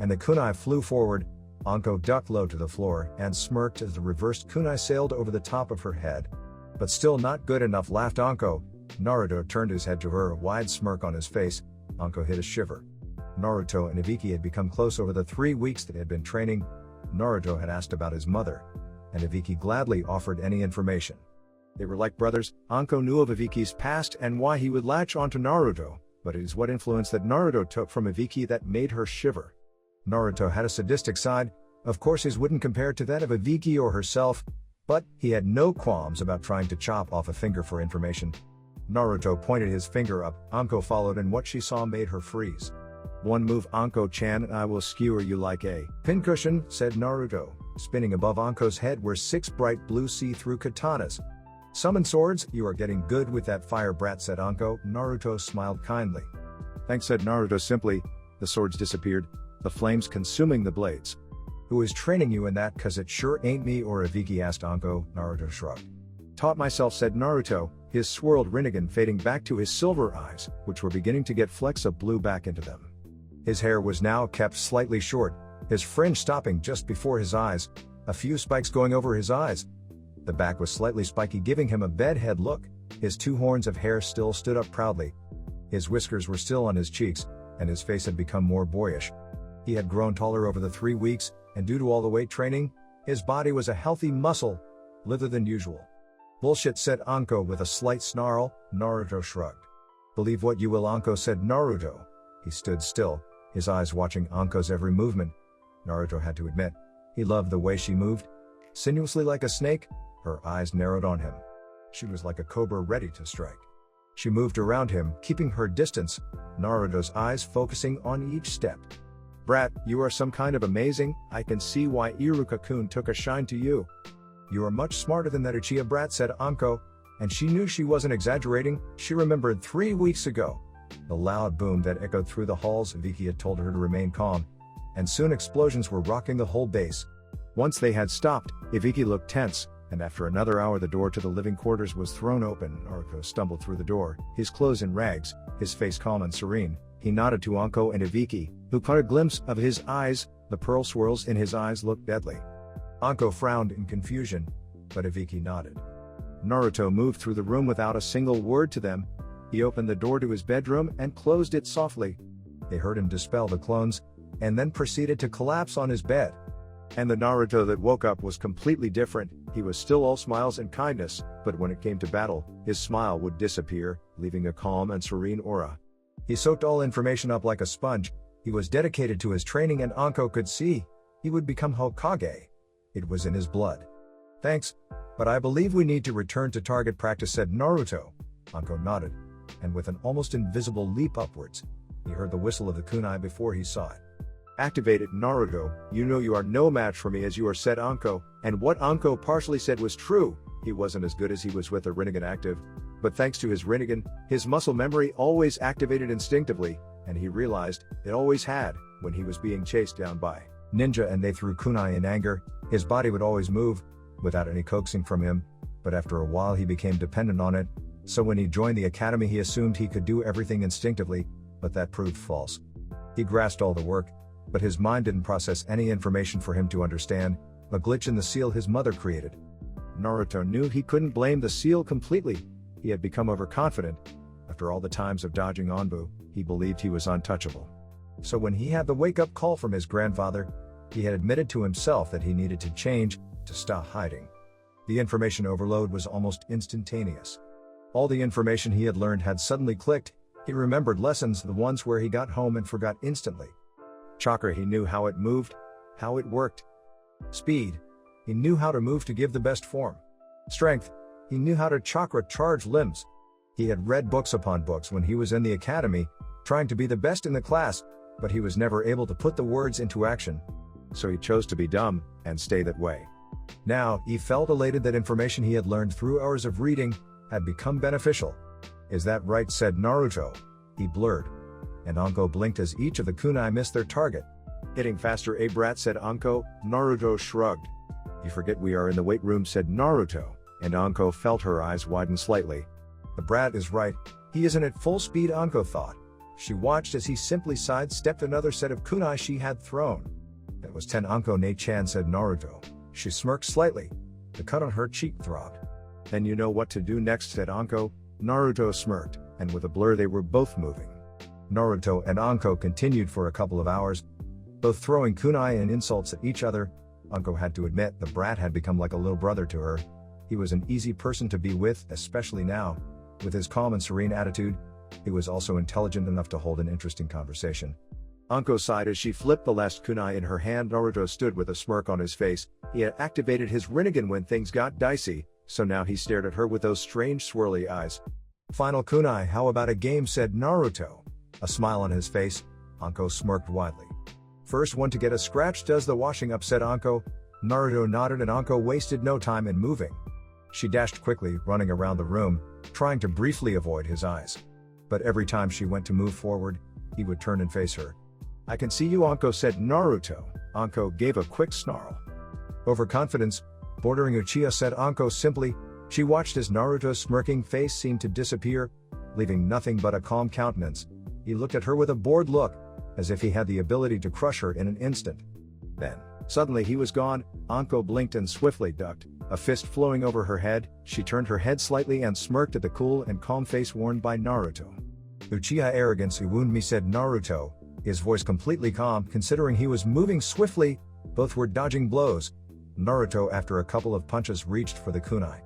A: And the kunai flew forward. Anko ducked low to the floor and smirked as the reversed kunai sailed over the top of her head. "But still not good enough," laughed Anko. Naruto turned his head to her, a wide smirk on his face. Anko hit a shiver. Naruto and Ibiki had become close over the 3 weeks that they had been training. Naruto had asked about his mother, and Ibiki gladly offered any information. They were like brothers. Anko knew of Ibiki's past and why he would latch onto Naruto, but it is what influence that Naruto took from Ibiki that made her shiver. Naruto had a sadistic side, of course his wouldn't compare to that of Ibiki or herself, but he had no qualms about trying to chop off a finger for information. Naruto pointed his finger up, Anko followed, and what she saw made her freeze. "One move, Anko-chan, and I will skewer you like a pincushion," said Naruto. Spinning above Anko's head were 6 bright blue see-through katanas. "Summon swords, you are getting good with that fire, brat," said Anko. Naruto smiled kindly. "Thanks," said Naruto simply. The swords disappeared, the flames consuming the blades. "Who is training you in that, 'cause it sure ain't me or Ibiki?" asked Anko. Naruto shrugged. "Taught myself," said Naruto, his swirled Rinnegan fading back to his silver eyes, which were beginning to get flecks of blue back into them. His hair was now kept slightly short, his fringe stopping just before his eyes, a few spikes going over his eyes. The back was slightly spiky, giving him a bedhead look. His 2 horns of hair still stood up proudly. His whiskers were still on his cheeks, and his face had become more boyish. He had grown taller over the 3 weeks, and due to all the weight training, his body was a healthy muscle, lither than usual. "Bullshit," said Anko with a slight snarl. Naruto shrugged. "Believe what you will," Anko said. Naruto. He stood still, his eyes watching Anko's every movement. Naruto had to admit, he loved the way she moved. Sinuously like a snake, her eyes narrowed on him. She was like a cobra ready to strike. She moved around him, keeping her distance, Naruto's eyes focusing on each step. Brat, you are some kind of amazing, I can see why Iruka-kun took a shine to you. You are much smarter than that Uchiha brat, said Anko, and she knew she wasn't exaggerating. She remembered 3 weeks ago. The loud boom that echoed through the halls. Viki had told her to remain calm, and soon explosions were rocking the whole base. Once they had stopped, Iviki looked tense, and after another hour the door to the living quarters was thrown open. Naruto stumbled through the door, his clothes in rags, his face calm and serene. He nodded to Anko and Iviki, who caught a glimpse of his eyes. The pearl swirls in his eyes looked deadly. Anko frowned in confusion, but Iviki nodded. Naruto moved through the room without a single word to them. He opened the door to his bedroom and closed it softly. They heard him dispel the clones, and then proceeded to collapse on his bed. And the Naruto that woke up was completely different. He was still all smiles and kindness, but when it came to battle, his smile would disappear, leaving a calm and serene aura. He soaked all information up like a sponge. He was dedicated to his training, and Anko could see he would become Hokage. It was in his blood. Thanks, but I believe we need to return to target practice, said Naruto. Anko nodded, and with an almost invisible leap upwards, he heard the whistle of the kunai before he saw it. Activated. Naruto, you know you are no match for me, as you are, said Anko, and what Anko partially said was true. He wasn't as good as he was with the Rinnegan active, but thanks to his Rinnegan, his muscle memory always activated instinctively, and he realized it always had when he was being chased down by ninja and they threw kunai in anger. His body would always move, without any coaxing from him, but after a while he became dependent on it, so when he joined the academy he assumed he could do everything instinctively, but that proved false. He grasped all the work, but his mind didn't process any information for him to understand, a glitch in the seal his mother created. Naruto knew he couldn't blame the seal completely. He had become overconfident. After all the times of dodging Anbu, he believed he was untouchable. So when he had the wake-up call from his grandfather, he had admitted to himself that he needed to change, to stop hiding. The information overload was almost instantaneous. All the information he had learned had suddenly clicked. He remembered lessons, the ones where he got home and forgot instantly. Chakra, he knew how it moved, how it worked. Speed, he knew how to move to give the best form. Strength, he knew how to chakra charge limbs. He had read books upon books when he was in the academy, trying to be the best in the class, but he was never able to put the words into action. So he chose to be dumb, and stay that way. Now, he felt elated that information he had learned through hours of reading had become beneficial. Is that right, said Naruto. He blurred. And Anko blinked as each of the kunai missed their target. Hitting faster, a brat, said Anko. Naruto shrugged. You forget we are in the weight room, said Naruto, and Anko felt her eyes widen slightly. The brat is right, he isn't at full speed, Anko thought. She watched as he simply sidestepped another set of kunai she had thrown. That was 10, Anko Ne-chan, said Naruto. She smirked slightly. The cut on her cheek throbbed. Then you know what to do next, said Anko. Naruto smirked, and with a blur they were both moving. Naruto and Anko continued for a couple of hours, both throwing kunai and insults at each other. Anko had to admit the brat had become like a little brother to her. He was an easy person to be with, especially now. With his calm and serene attitude, he was also intelligent enough to hold an interesting conversation. Anko sighed as she flipped the last kunai in her hand. Naruto stood with a smirk on his face. He had activated his Rinnegan when things got dicey, so now he stared at her with those strange swirly eyes. Final kunai, how about a game, said Naruto. A smile on his face, Anko smirked widely. First one to get a scratch does the washing up, said Anko. Naruto nodded and Anko wasted no time in moving. She dashed quickly, running around the room, trying to briefly avoid his eyes. But every time she went to move forward, he would turn and face her. I can see you, Anko, said Naruto. Anko gave a quick snarl. Overconfidence, bordering Uchiha, said Anko simply. She watched as Naruto's smirking face seemed to disappear, leaving nothing but a calm countenance. He looked at her with a bored look, as if he had the ability to crush her in an instant. Then, suddenly he was gone. Anko blinked and swiftly ducked, a fist flowing over her head. She turned her head slightly and smirked at the cool and calm face worn by Naruto. Uchiha arrogance, you wound me, said Naruto, his voice completely calm considering he was moving swiftly. Both were dodging blows. Naruto, after a couple of punches, reached for the kunai.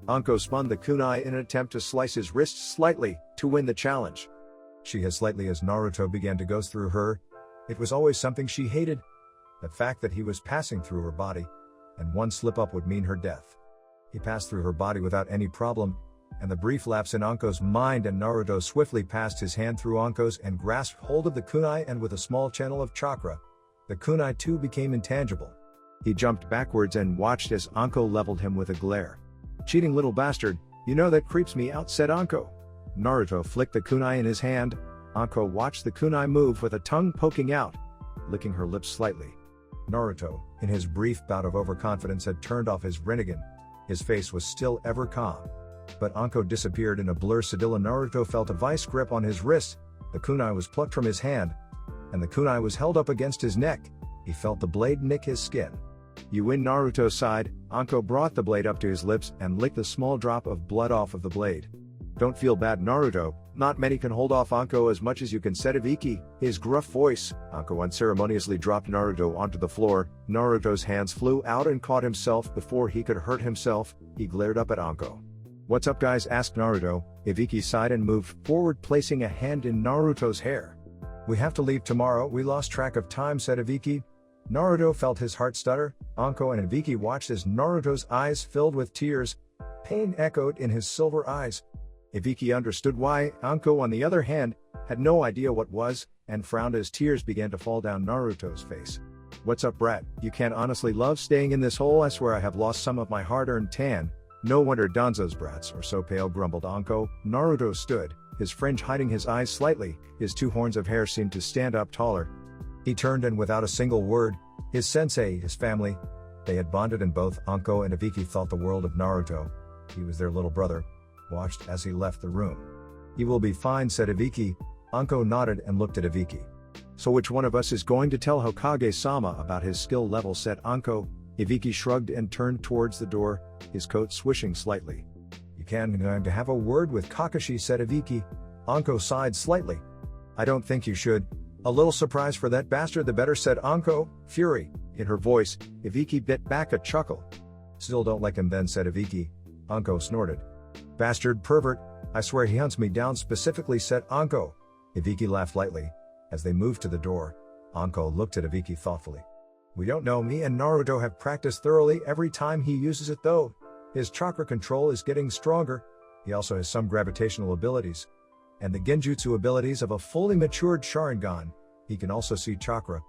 A: Anko spun the kunai in an attempt to slice his wrist slightly, to win the challenge. She hissed slightly as Naruto began to go through her. It was always something she hated. The fact that he was passing through her body, and one slip-up would mean her death. He passed through her body without any problem, and the brief lapse in Anko's mind, and Naruto swiftly passed his hand through Anko's and grasped hold of the kunai, and with a small channel of chakra, the kunai too became intangible. He jumped backwards and watched as Anko leveled him with a glare. "Cheating little bastard, you know that creeps me out," said Anko. Naruto flicked the kunai in his hand. Anko watched the kunai move with a tongue poking out, licking her lips slightly. Naruto, in his brief bout of overconfidence, had turned off his Rinnegan. His face was still ever calm. But Anko disappeared in a blur. Sadilla Naruto felt a vice grip on his wrist. The kunai was plucked from his hand, and the kunai was held up against his neck. He felt the blade nick his skin. "You win." Naruto sighed. Anko brought the blade up to his lips and licked a small drop of blood off of the blade. "Don't feel bad, Naruto. Not many can hold off Anko as much as you can," said Ibiki, his gruff voice. Anko unceremoniously dropped Naruto onto the floor. Naruto's hands flew out and caught himself before he could hurt himself. He glared up at Anko. "What's up, guys?" asked Naruto. Ibiki sighed and moved forward, placing a hand in Naruto's hair. "We have to leave tomorrow. We lost track of time," said Ibiki. Naruto felt his heart stutter. Anko and Ibiki watched as Naruto's eyes filled with tears. Pain echoed in his silver eyes. Ibiki understood why. Anko, on the other hand, had no idea what was, and frowned as tears began to fall down Naruto's face. "What's up, brat? You can't honestly love staying in this hole. I swear I have lost some of my hard-earned tan. No wonder Danzo's brats are so pale," grumbled Anko. Naruto stood, his fringe hiding his eyes slightly. His two horns of hair seemed to stand up taller. He turned, and without a single word, his sensei, his family, they had bonded, and both Anko and Ibiki thought the world of Naruto. He was their little brother. Watched as he left the room. "He will be fine," said Ibiki. Anko nodded and looked at Ibiki. "So which one of us is going to tell Hokage-sama about his skill level?" said Anko. Ibiki shrugged and turned towards the door, his coat swishing slightly. "You can going to have a word with Kakashi," said Ibiki. Anko sighed slightly. "I don't think you should. A little surprise for that bastard the better," said Anko, fury in her voice. Ibiki bit back a chuckle. "Still don't like him then," said Ibiki. Anko snorted. "Bastard pervert, I swear he hunts me down specifically," said Anko. Ibiki laughed lightly. As they moved to the door, Anko looked at Ibiki thoughtfully. "We don't know. Me and Naruto have practiced thoroughly. Every time he uses it though, his chakra control is getting stronger. He also has some gravitational abilities, and the genjutsu abilities of a fully matured Sharingan. He can also see chakra,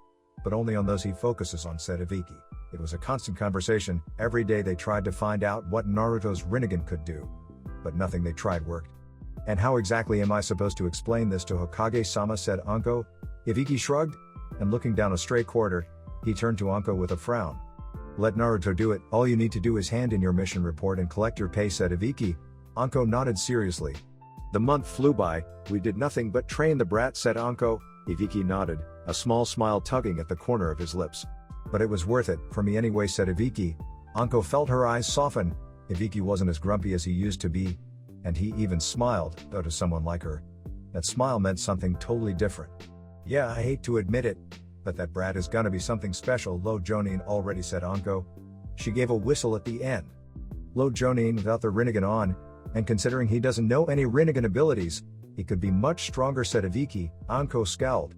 A: but only on those he focuses on," said Ibiki. It was a constant conversation. Every day they tried to find out what Naruto's Rinnegan could do, but nothing they tried worked. "And how exactly am I supposed to explain this to Hokage-sama?" said Anko. Ibiki shrugged, and looking down a stray corridor, he turned to Anko with a frown. "Let Naruto do it. All you need to do is hand in your mission report and collect your pay," said Ibiki. Anko nodded seriously. "The month flew by. We did nothing but train the brat," said Anko. Ibiki nodded, a small smile tugging at the corner of his lips. "But it was worth it, for me anyway," said Ibiki. Anko felt her eyes soften. Ibiki wasn't as grumpy as he used to be, and he even smiled, though to someone like her, that smile meant something totally different. "Yeah, I hate to admit it, but that brat is gonna be something special," Lo Jonin already said Anko. She gave a whistle at the end. Lo Jonin without the Rinnegan on, and considering he doesn't know any Rinnegan abilities, he could be much stronger, said Ibiki. Anko scowled.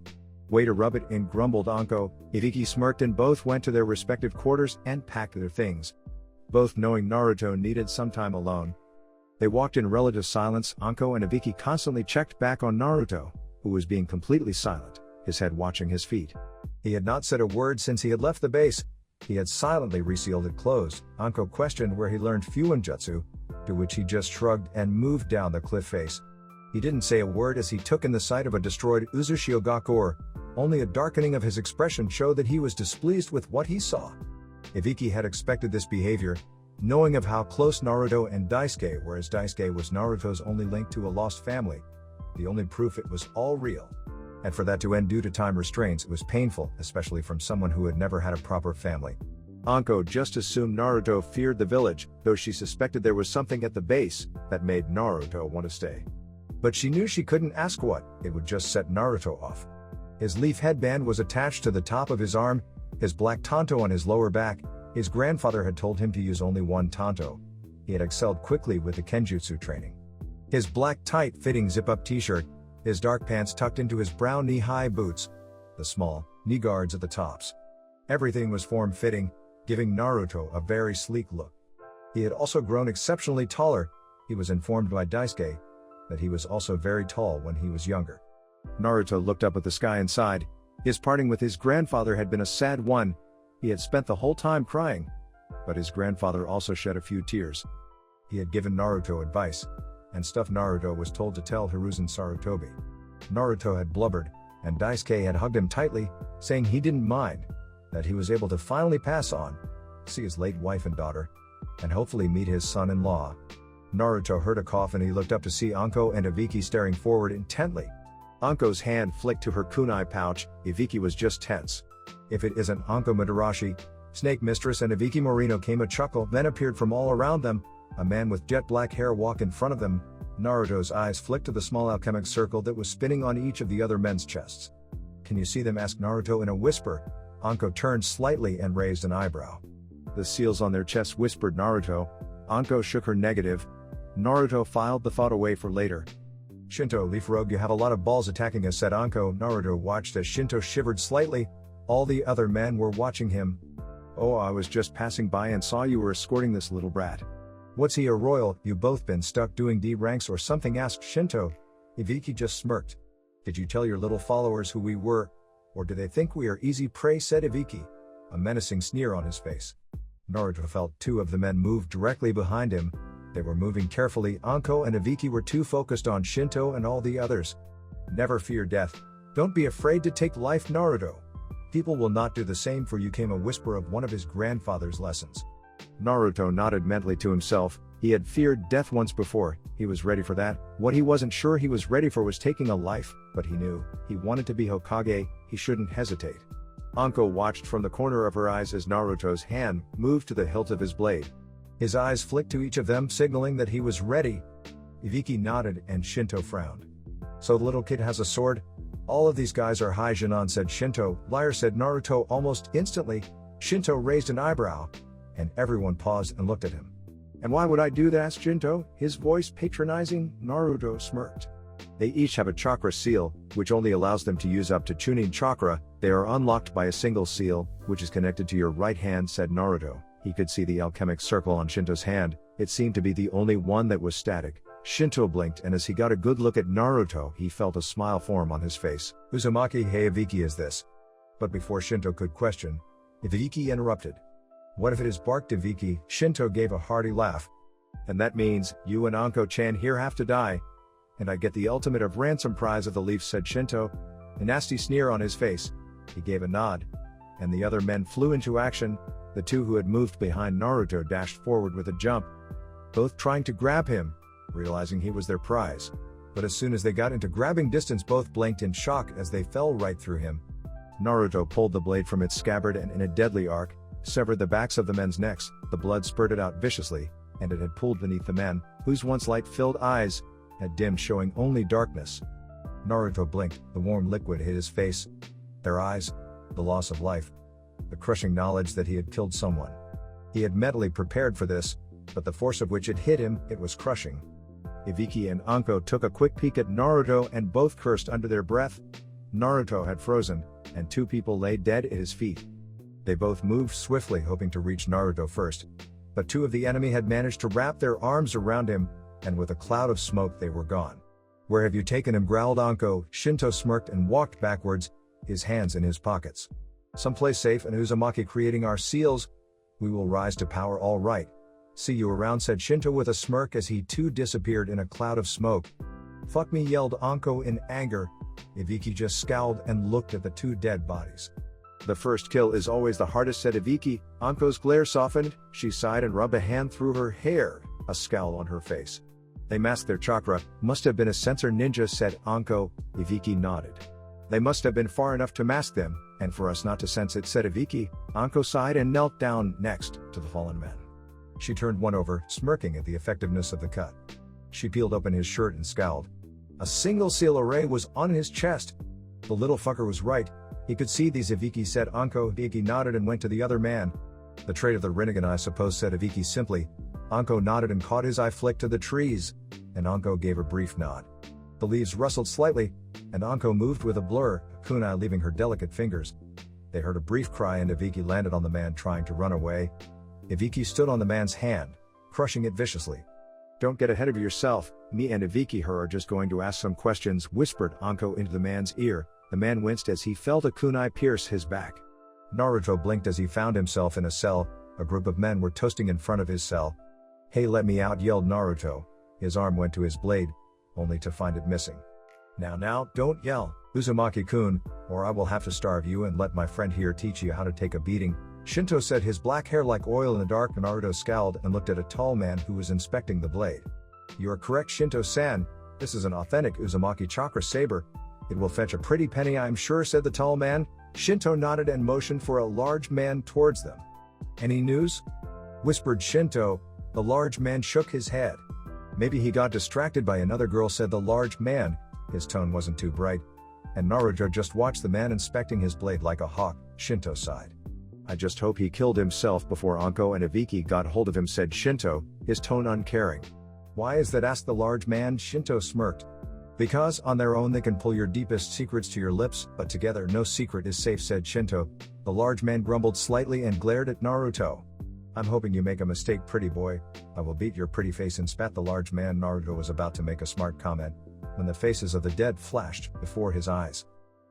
A: "Way to rub it in," grumbled Anko. Ibiki smirked, and both went to their respective quarters and packed their things, both knowing Naruto needed some time alone. They walked in relative silence. Anko and Ibiki constantly checked back on Naruto, who was being completely silent, his head watching his feet. He had not said a word since he had left the base. He had silently resealed it closed. Anko questioned where he learned Fuinjutsu, to which he just shrugged and moved down the cliff face. He didn't say a word as he took in the sight of a destroyed Uzushiogakure. Only a darkening of his expression showed that he was displeased with what he saw. Ibiki had expected this behavior, knowing of how close Naruto and Daisuke were, as Daisuke was Naruto's only link to a lost family, the only proof it was all real. And for that to end due to time restraints, it was painful, especially from someone who had never had a proper family. Anko just assumed Naruto feared the village, though she suspected there was something at the base that made Naruto want to stay. But she knew she couldn't ask what, it would just set Naruto off. His leaf headband was attached to the top of his arm, his black tanto on his lower back. His grandfather had told him to use only one tanto. He had excelled quickly with the kenjutsu training. His black tight-fitting zip-up t-shirt, his dark pants tucked into his brown knee-high boots, the small knee guards at the tops. Everything was form-fitting, giving Naruto a very sleek look. He had also grown exceptionally taller. He was informed by Daisuke that he was also very tall when he was younger. Naruto looked up at the sky and sighed. His parting with his grandfather had been a sad one. He had spent the whole time crying. But his grandfather also shed a few tears. He had given Naruto advice, and stuff Naruto was told to tell Hiruzen Sarutobi. Naruto had blubbered, and Daisuke had hugged him tightly, saying he didn't mind, that he was able to finally pass on, see his late wife and daughter, and hopefully meet his son-in-law. Naruto heard a cough and he looked up to see Anko and Ibiki staring forward intently. Anko's hand flicked to her kunai pouch. Ibiki was just tense. If it isn't Anko Madarashi, Snake Mistress and Ibiki Morino came a chuckle then appeared from all around them. A man with jet black hair walked in front of them. Naruto's eyes flicked to the small alchemic circle that was spinning on each of the other men's chests. Can you see them? Asked Naruto in a whisper. Anko turned slightly and raised an eyebrow. The seals on their chests, whispered Naruto. Anko shook her negative. Naruto filed the thought away for later. Shinto, Leaf Rogue, you have a lot of balls attacking us, said Anko. Naruto watched as Shinto shivered slightly. All the other men were watching him. Oh, I was just passing by and saw you were escorting this little brat. What's he, a royal? You both been stuck doing D ranks or something? Asked Shinto. Ibiki just smirked. Did you tell your little followers who we were? Or do they think we are easy prey? Said Ibiki, a menacing sneer on his face. Naruto felt two of the men move directly behind him. They were moving carefully. Anko and Ibiki were too focused on Shinto and all the others. Never fear death. Don't be afraid to take life, Naruto. People will not do the same for you, came a whisper of one of his grandfather's lessons. Naruto nodded mentally to himself. He had feared death once before. He was ready for that. What he wasn't sure he was ready for was taking a life, but he knew he wanted to be Hokage. He shouldn't hesitate. Anko watched from the corner of her eyes as Naruto's hand moved to the hilt of his blade. His eyes flicked to each of them, signaling that he was ready. Ibiki nodded and Shinto frowned. So the little kid has a sword? All of these guys are high Jinan, said Shinto. Liar, said Naruto almost instantly. Shinto raised an eyebrow, and everyone paused and looked at him. And why would I do that? Asked Shinto, his voice patronizing. Naruto smirked. They each have a chakra seal, which only allows them to use up to Chunin chakra. They are unlocked by a single seal, which is connected to your right hand, said Naruto. He could see the alchemic circle on Shinto's hand. It seemed to be the only one that was static. Shinto blinked, and as he got a good look at Naruto, he felt a smile form on his face. Uzumaki, hey Ibiki, is this? But before Shinto could question, Ibiki interrupted. What if it is? Barked Ibiki. Shinto gave a hearty laugh. And that means, you and Anko-chan here have to die. And I get the ultimate of ransom prize of the leaf, said Shinto, a nasty sneer on his face. He gave a nod. And the other men flew into action. The two who had moved behind Naruto dashed forward with a jump, both trying to grab him, realizing he was their prize. But as soon as they got into grabbing distance, both blinked in shock as they fell right through him. Naruto pulled the blade from its scabbard and in a deadly arc, severed the backs of the men's necks. The blood spurted out viciously, and it had pooled beneath the men, whose once light-filled eyes had dimmed, showing only darkness. Naruto blinked, the warm liquid hit his face. Their eyes, the loss of life, the crushing knowledge that he had killed someone. He had mentally prepared for this, but the force of which it hit him, it was crushing. Ibiki and Anko took a quick peek at Naruto and both cursed under their breath. Naruto had frozen, and two people lay dead at his feet. They both moved swiftly, hoping to reach Naruto first, but two of the enemy had managed to wrap their arms around him, and with a cloud of smoke they were gone. Where have you taken him? Growled Anko. Shinto smirked and walked backwards, his hands in his pockets. Someplace safe, and Uzumaki creating our seals. We will rise to power, all right. See you around, said Shinto with a smirk as he too disappeared in a cloud of smoke. Fuck me, yelled Anko in anger. Ibiki just scowled and looked at the two dead bodies. The first kill is always the hardest, said Ibiki. Anko's glare softened. She sighed and rubbed a hand through her hair, a scowl on her face. They masked their chakra. Must have been a sensor ninja, said Anko. Ibiki nodded. They must have been far enough to mask them, and for us not to sense it, said Ibiki. Anko sighed and knelt down next to the fallen man. She turned one over, smirking at the effectiveness of the cut. She peeled open his shirt and scowled. A single seal array was on his chest. The little fucker was right. He could see these, Ibiki said. Anko. Ibiki nodded and went to the other man. The trait of the Rinnegan, I suppose, said Ibiki simply. Anko nodded and caught his eye flick to the trees, and Anko gave a brief nod. The leaves rustled slightly, and Anko moved with a blur, kunai leaving her delicate fingers. They heard a brief cry and Ibiki landed on the man trying to run away. Ibiki stood on the man's hand, crushing it viciously. Don't get ahead of yourself, me and Ibiki her are just going to ask some questions, whispered Anko into the man's ear. The man winced as he felt a kunai pierce his back. Naruto blinked as he found himself in a cell. A group of men were toasting in front of his cell. "Hey, let me out," yelled Naruto. His arm went to his blade, only to find it missing. Now, don't yell, Uzumaki-kun, or I will have to starve you and let my friend here teach you how to take a beating, Shinto said, his black hair like oil in the dark. Naruto scowled and looked at a tall man who was inspecting the blade. "You are correct, Shinto-san. This is an authentic Uzumaki chakra saber. It will fetch a pretty penny, I'm sure," said the tall man. Shinto nodded and motioned for a large man towards them. "Any news?" whispered Shinto. The large man shook his head. "Maybe he got distracted by another girl," said the large man. His tone wasn't too bright. And Naruto just watched the man inspecting his blade like a hawk. Shinto sighed. "I just hope he killed himself before Anko and Ibiki got hold of him," said Shinto, his tone uncaring. "Why is that?" asked the large man. Shinto smirked. "Because on their own they can pull your deepest secrets to your lips, but together no secret is safe," said Shinto. The large man grumbled slightly and glared at Naruto. "I'm hoping you make a mistake, pretty boy. I will beat your pretty face," and spat the large man. Naruto was about to make a smart comment when the faces of the dead flashed before his eyes.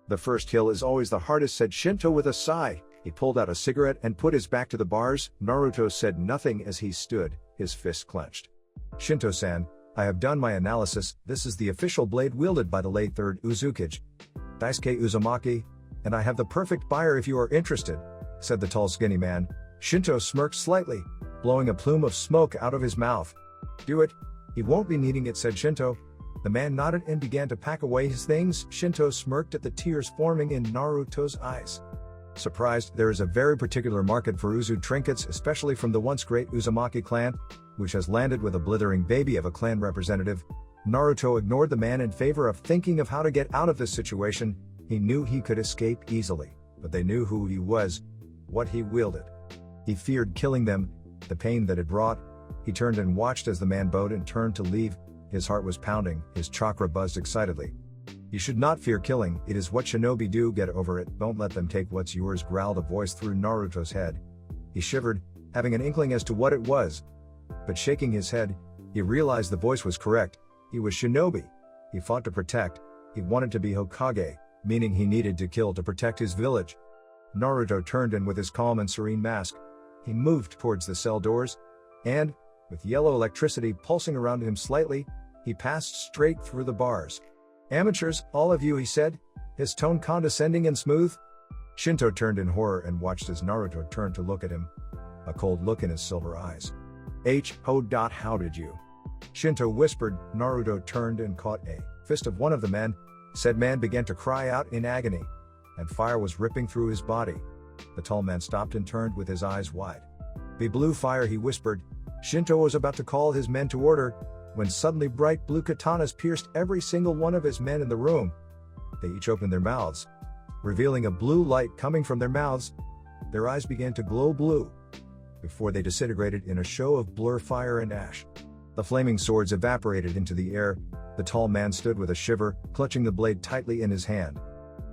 A: "The first kill is always the hardest," said Shinto with a sigh. He pulled out a cigarette and put his back to the bars. Naruto said nothing as he stood, his fists clenched. "Shinto-san, I have done my analysis. This is the official blade wielded by the late third Uzukage, Daisuke Uzumaki, and I have the perfect buyer if you are interested," said the tall skinny man. Shinto smirked slightly, blowing a plume of smoke out of his mouth. "Do it. He won't be needing it," said Shinto. The man nodded and began to pack away his things. Shinto smirked at the tears forming in Naruto's eyes. Surprised, there is a very particular market for Uzu trinkets, especially from the once great Uzumaki clan, which has landed with a blithering baby of a clan representative. Naruto ignored the man in favor of thinking of how to get out of this situation. He knew he could escape easily, but they knew who he was, what he wielded. He feared killing them, the pain that it brought. He turned and watched as the man bowed and turned to leave. His heart was pounding, his chakra buzzed excitedly. "You should not fear killing, it is what shinobi do, get over it, don't let them take what's yours," growled a voice through Naruto's head. He shivered, having an inkling as to what it was. But shaking his head, he realized the voice was correct. He was shinobi. He fought to protect. He wanted to be Hokage, meaning he needed to kill to protect his village. Naruto turned and with his calm and serene mask, he moved towards the cell doors, and, with yellow electricity pulsing around him slightly, he passed straight through the bars. "Amateurs, all of you," he said, his tone condescending and smooth. Shinto turned in horror and watched as Naruto turned to look at him, a cold look in his silver eyes. How did you?" Shinto whispered. Naruto turned and caught a fist of one of the men. Said man began to cry out in agony, and fire was ripping through his body. The tall man stopped and turned with his eyes wide. "Be blue fire," he whispered. Shinto was about to call his men to order, when suddenly bright blue katanas pierced every single one of his men in the room. They each opened their mouths, revealing a blue light coming from their mouths. Their eyes began to glow blue, before they disintegrated in a show of blur, fire and ash. The flaming swords evaporated into the air. The tall man stood with a shiver, clutching the blade tightly in his hand.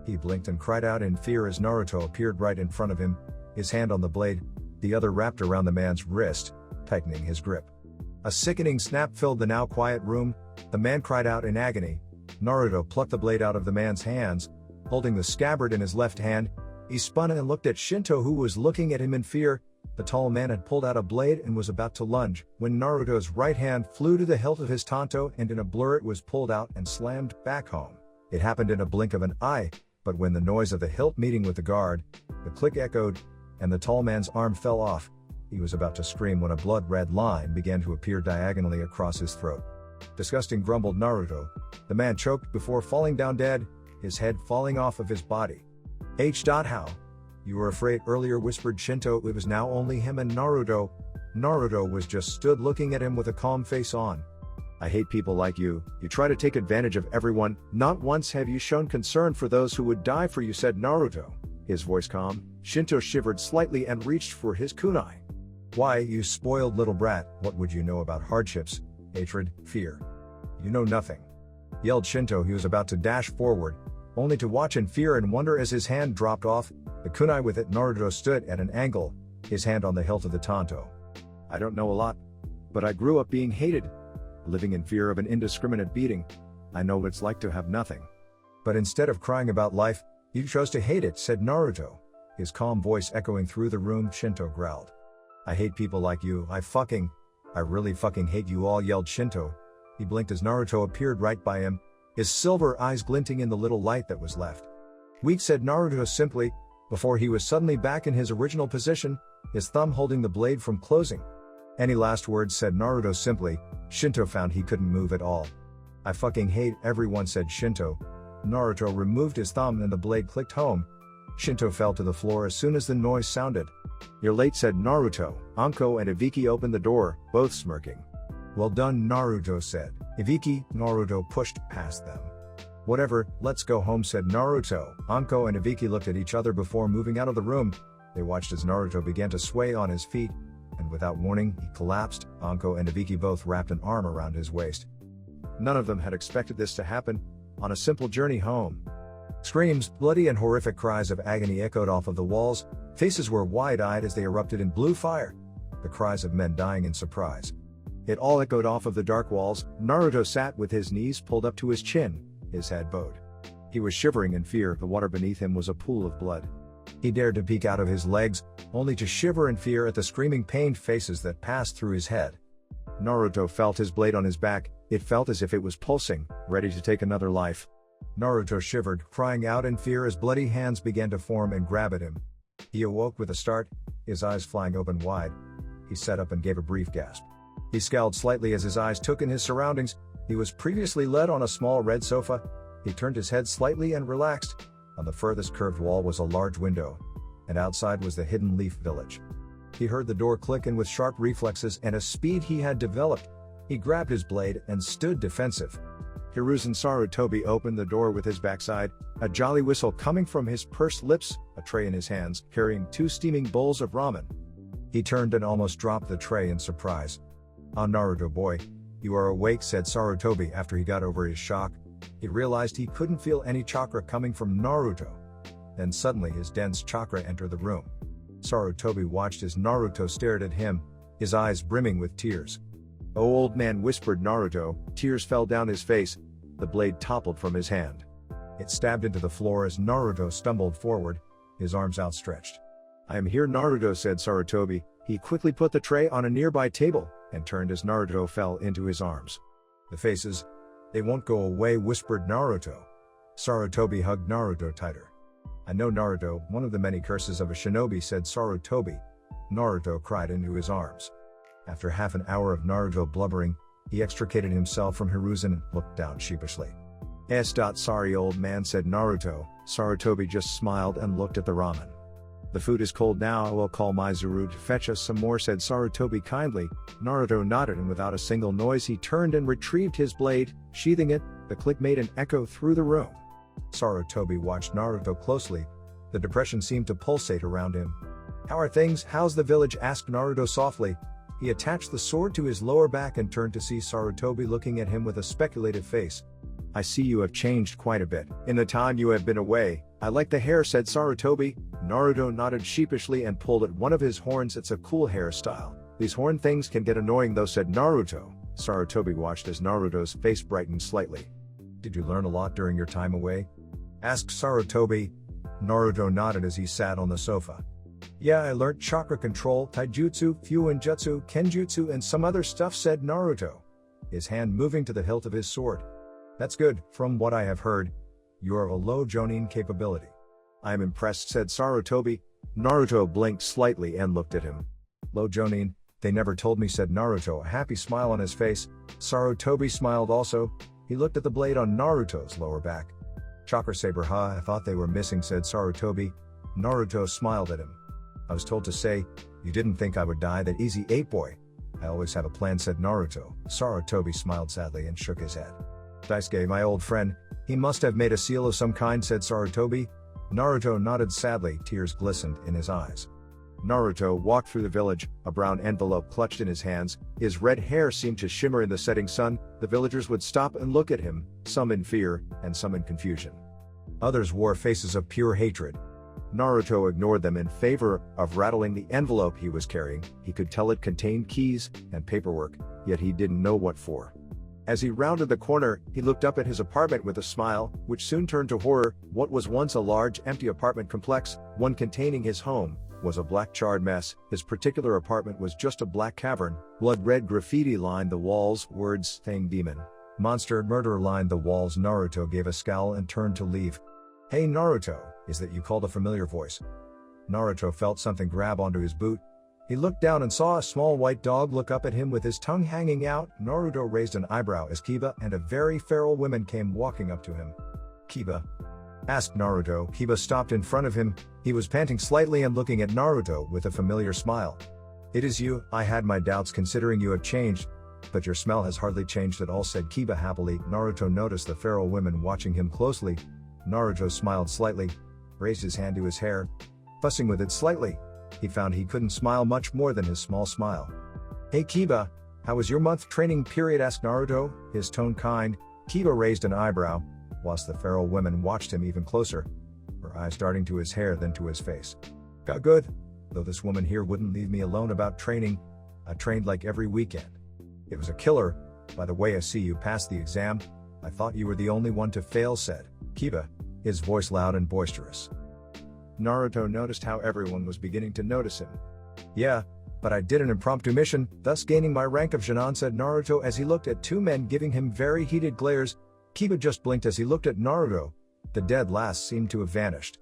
A: He blinked and cried out in fear as Naruto appeared right in front of him, his hand on the blade, the other wrapped around the man's wrist, tightening his grip. A sickening snap filled the now quiet room. The man cried out in agony. Naruto plucked the blade out of the man's hands, holding the scabbard in his left hand. He spun and looked at Shinto, who was looking at him in fear. The tall man had pulled out a blade and was about to lunge, when Naruto's right hand flew to the hilt of his tanto, and in a blur it was pulled out and slammed back home. It happened in a blink of an eye, but when the noise of the hilt meeting with the guard, the click echoed, and the tall man's arm fell off. He was about to scream when a blood-red line began to appear diagonally across his throat. "Disgusting," grumbled Naruto. The man choked before falling down dead, his head falling off of his body. How? You were afraid earlier," whispered Shinto. It was now only him and Naruto. Naruto was just stood looking at him with a calm face on. "I hate people like you. You try to take advantage of everyone. Not once have you shown concern for those who would die for you," said Naruto, his voice calm. Shinto shivered slightly and reached for his kunai. "Why, you spoiled little brat, what would you know about hardships, hatred, fear? You know nothing," yelled Shinto. He was about to dash forward, only to watch in fear and wonder as his hand dropped off, the kunai with it. Naruto stood at an angle, his hand on the hilt of the tanto. "I don't know a lot, but I grew up being hated. living in fear of an indiscriminate beating. I know what it's like to have nothing. But instead of crying about life, you chose to hate it, said Naruto. His calm voice echoing through the room. Shinto growled. I hate people like you, I really fucking hate you all, yelled Shinto. He blinked as Naruto appeared right by him, his silver eyes glinting in the little light that was left. Weak, said Naruto simply, before he was suddenly back in his original position, his thumb holding the blade from closing. Any last words, said Naruto simply. Shinto found he couldn't move at all. I fucking hate everyone, said Shinto. Naruto removed his thumb and the blade clicked home. Shinto fell to the floor as soon as the noise sounded. You're late, said Naruto. Anko and Ibiki opened the door, both smirking. Well done, Naruto said. Ibiki, Naruto pushed past them. Whatever, let's go home, said Naruto. Anko and Ibiki looked at each other before moving out of the room. They watched as Naruto began to sway on his feet, and without warning, he collapsed. Anko and Ibiki both wrapped an arm around his waist. None of them had expected this to happen on a simple journey home. Screams, bloody and horrific cries of agony echoed off of the walls. Faces were wide-eyed as they erupted in blue fire. The cries of men dying in surprise. It all echoed off of the dark walls. Naruto sat with his knees pulled up to his chin, his head bowed. He was shivering in fear. The water beneath him was a pool of blood. He dared to peek out of his legs, only to shiver in fear at the screaming pained faces that passed through his head. Naruto felt his blade on his back. It felt as if it was pulsing, ready to take another life. Naruto shivered, crying out in fear as bloody hands began to form and grab at him. He awoke with a start, his eyes flying open wide. He sat up and gave a brief gasp. He scowled slightly as his eyes took in his surroundings. He was previously led on a small red sofa. He turned his head slightly and relaxed. On the furthest curved wall was a large window, and outside was the Hidden Leaf Village. He heard the door click, and with sharp reflexes and a speed he had developed, he grabbed his blade and stood defensive. Hiruzen Sarutobi opened the door with his backside, a jolly whistle coming from his pursed lips, a tray in his hands, carrying 2 steaming bowls of ramen. He turned and almost dropped the tray in surprise. Ah, Naruto boy, you are awake, said Sarutobi after he got over his shock. He realized he couldn't feel any chakra coming from Naruto. Then suddenly his dense chakra entered the room. Sarutobi watched as Naruto stared at him, his eyes brimming with tears. Oh, old man, whispered Naruto. Tears fell down his face. The blade toppled from his hand. It stabbed into the floor as Naruto stumbled forward, his arms outstretched. I am here, Naruto, said Sarutobi. He quickly put the tray on a nearby table, and turned as Naruto fell into his arms. The faces, they won't go away, whispered Naruto. Sarutobi hugged Naruto tighter. I know, Naruto, one of the many curses of a shinobi, said Sarutobi. Naruto cried into his arms. After half an hour of Naruto blubbering, he extricated himself from Hiruzen and looked down sheepishly. Sorry, old man, said Naruto. Sarutobi just smiled and looked at the ramen. The food is cold now, I will call Maizuru to fetch us some more, said Sarutobi kindly. Naruto nodded, and without a single noise he turned and retrieved his blade, sheathing it. The click made an echo through the room. Sarutobi watched Naruto closely. The depression seemed to pulsate around him. How are things? How's the village? Asked Naruto softly. He attached the sword to his lower back and turned to see Sarutobi looking at him with a speculative face. I see you have changed quite a bit in the time you have been away. I like the hair, said Sarutobi. Naruto nodded sheepishly and pulled at one of his horns. It's a cool hairstyle. These horn things can get annoying though, said Naruto. Sarutobi watched as Naruto's face brightened slightly. Did you learn a lot during your time away? Asked Sarutobi. Naruto nodded as he sat on the sofa. Yeah, I learned chakra control, taijutsu, fuinjutsu, kenjutsu, and some other stuff, said Naruto, his hand moving to the hilt of his sword. That's good. From what I have heard, you are of a low jonin capability. I am impressed, said Sarutobi. Naruto blinked slightly and looked at him. Low jonin? They never told me, said Naruto, a happy smile on his face. Sarutobi smiled also. He looked at the blade on Naruto's lower back. Chakra saber, huh? I thought they were missing, said Sarutobi. Naruto smiled at him. I was told to say, you didn't think I would die that easy, ape boy. I always have a plan, said Naruto. Sarutobi smiled sadly and shook his head. Daisuke, my old friend, he must have made a seal of some kind, said Sarutobi. Naruto nodded sadly, tears glistened in his eyes. Naruto walked through the village, a brown envelope clutched in his hands. His red hair seemed to shimmer in the setting sun. The villagers would stop and look at him, some in fear, and some in confusion. Others wore faces of pure hatred. Naruto ignored them in favor of rattling the envelope he was carrying. He could tell it contained keys and paperwork, yet he didn't know what for. As he rounded the corner, he looked up at his apartment with a smile, which soon turned to horror. What was once a large, empty apartment complex, one containing his home, was a black charred mess. His particular apartment was just a black cavern. Blood-red graffiti lined the walls, words, "Thing Demon. Monster Murderer" lined the walls. Naruto gave a scowl and turned to leave. "Hey Naruto, is that you?" called a familiar voice. Naruto felt something grab onto his boot. He looked down and saw a small white dog look up at him with his tongue hanging out. Naruto raised an eyebrow as Kiba and a very feral woman came walking up to him. "Kiba?" asked Naruto. Kiba stopped in front of him. He was panting slightly and looking at Naruto with a familiar smile. "It is you. I had my doubts considering you have changed, but your smell has hardly changed at all," said Kiba happily. Naruto noticed the feral woman watching him closely. Naruto smiled slightly, raised his hand to his hair, fussing with it slightly. He found he couldn't smile much more than his small smile. "Hey Kiba, how was your month training period?" asked Naruto, his tone kind. Kiba raised an eyebrow, whilst the feral woman watched him even closer, her eyes darting to his hair then to his face. "Got good, though this woman here wouldn't leave me alone about training. I trained like every weekend. It was a killer. By the way, I see you passed the exam. I thought you were the only one to fail," said Kiba, his voice loud and boisterous. Naruto noticed how everyone was beginning to notice him. "Yeah, but I did an impromptu mission, thus gaining my rank of Shanan," said Naruto as he looked at two men giving him very heated glares. Kiba just blinked as he looked at Naruto. The dead last seemed to have vanished.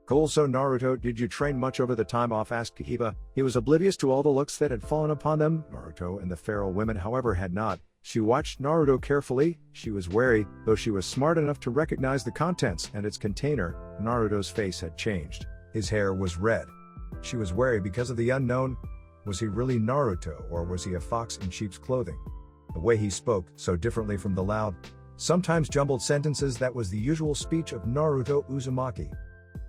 A: "Cool, so Naruto, did you train much over the time off?" asked Kiba. He was oblivious to all the looks that had fallen upon them. Naruto and the feral woman, however, had not. She watched Naruto carefully. She was wary, though she was smart enough to recognize the contents and its container. Naruto's face had changed. His hair was red. She was wary because of the unknown. Was he really Naruto, or was he a fox in sheep's clothing? The way he spoke, so differently from the loud, sometimes jumbled sentences that was the usual speech of Naruto Uzumaki.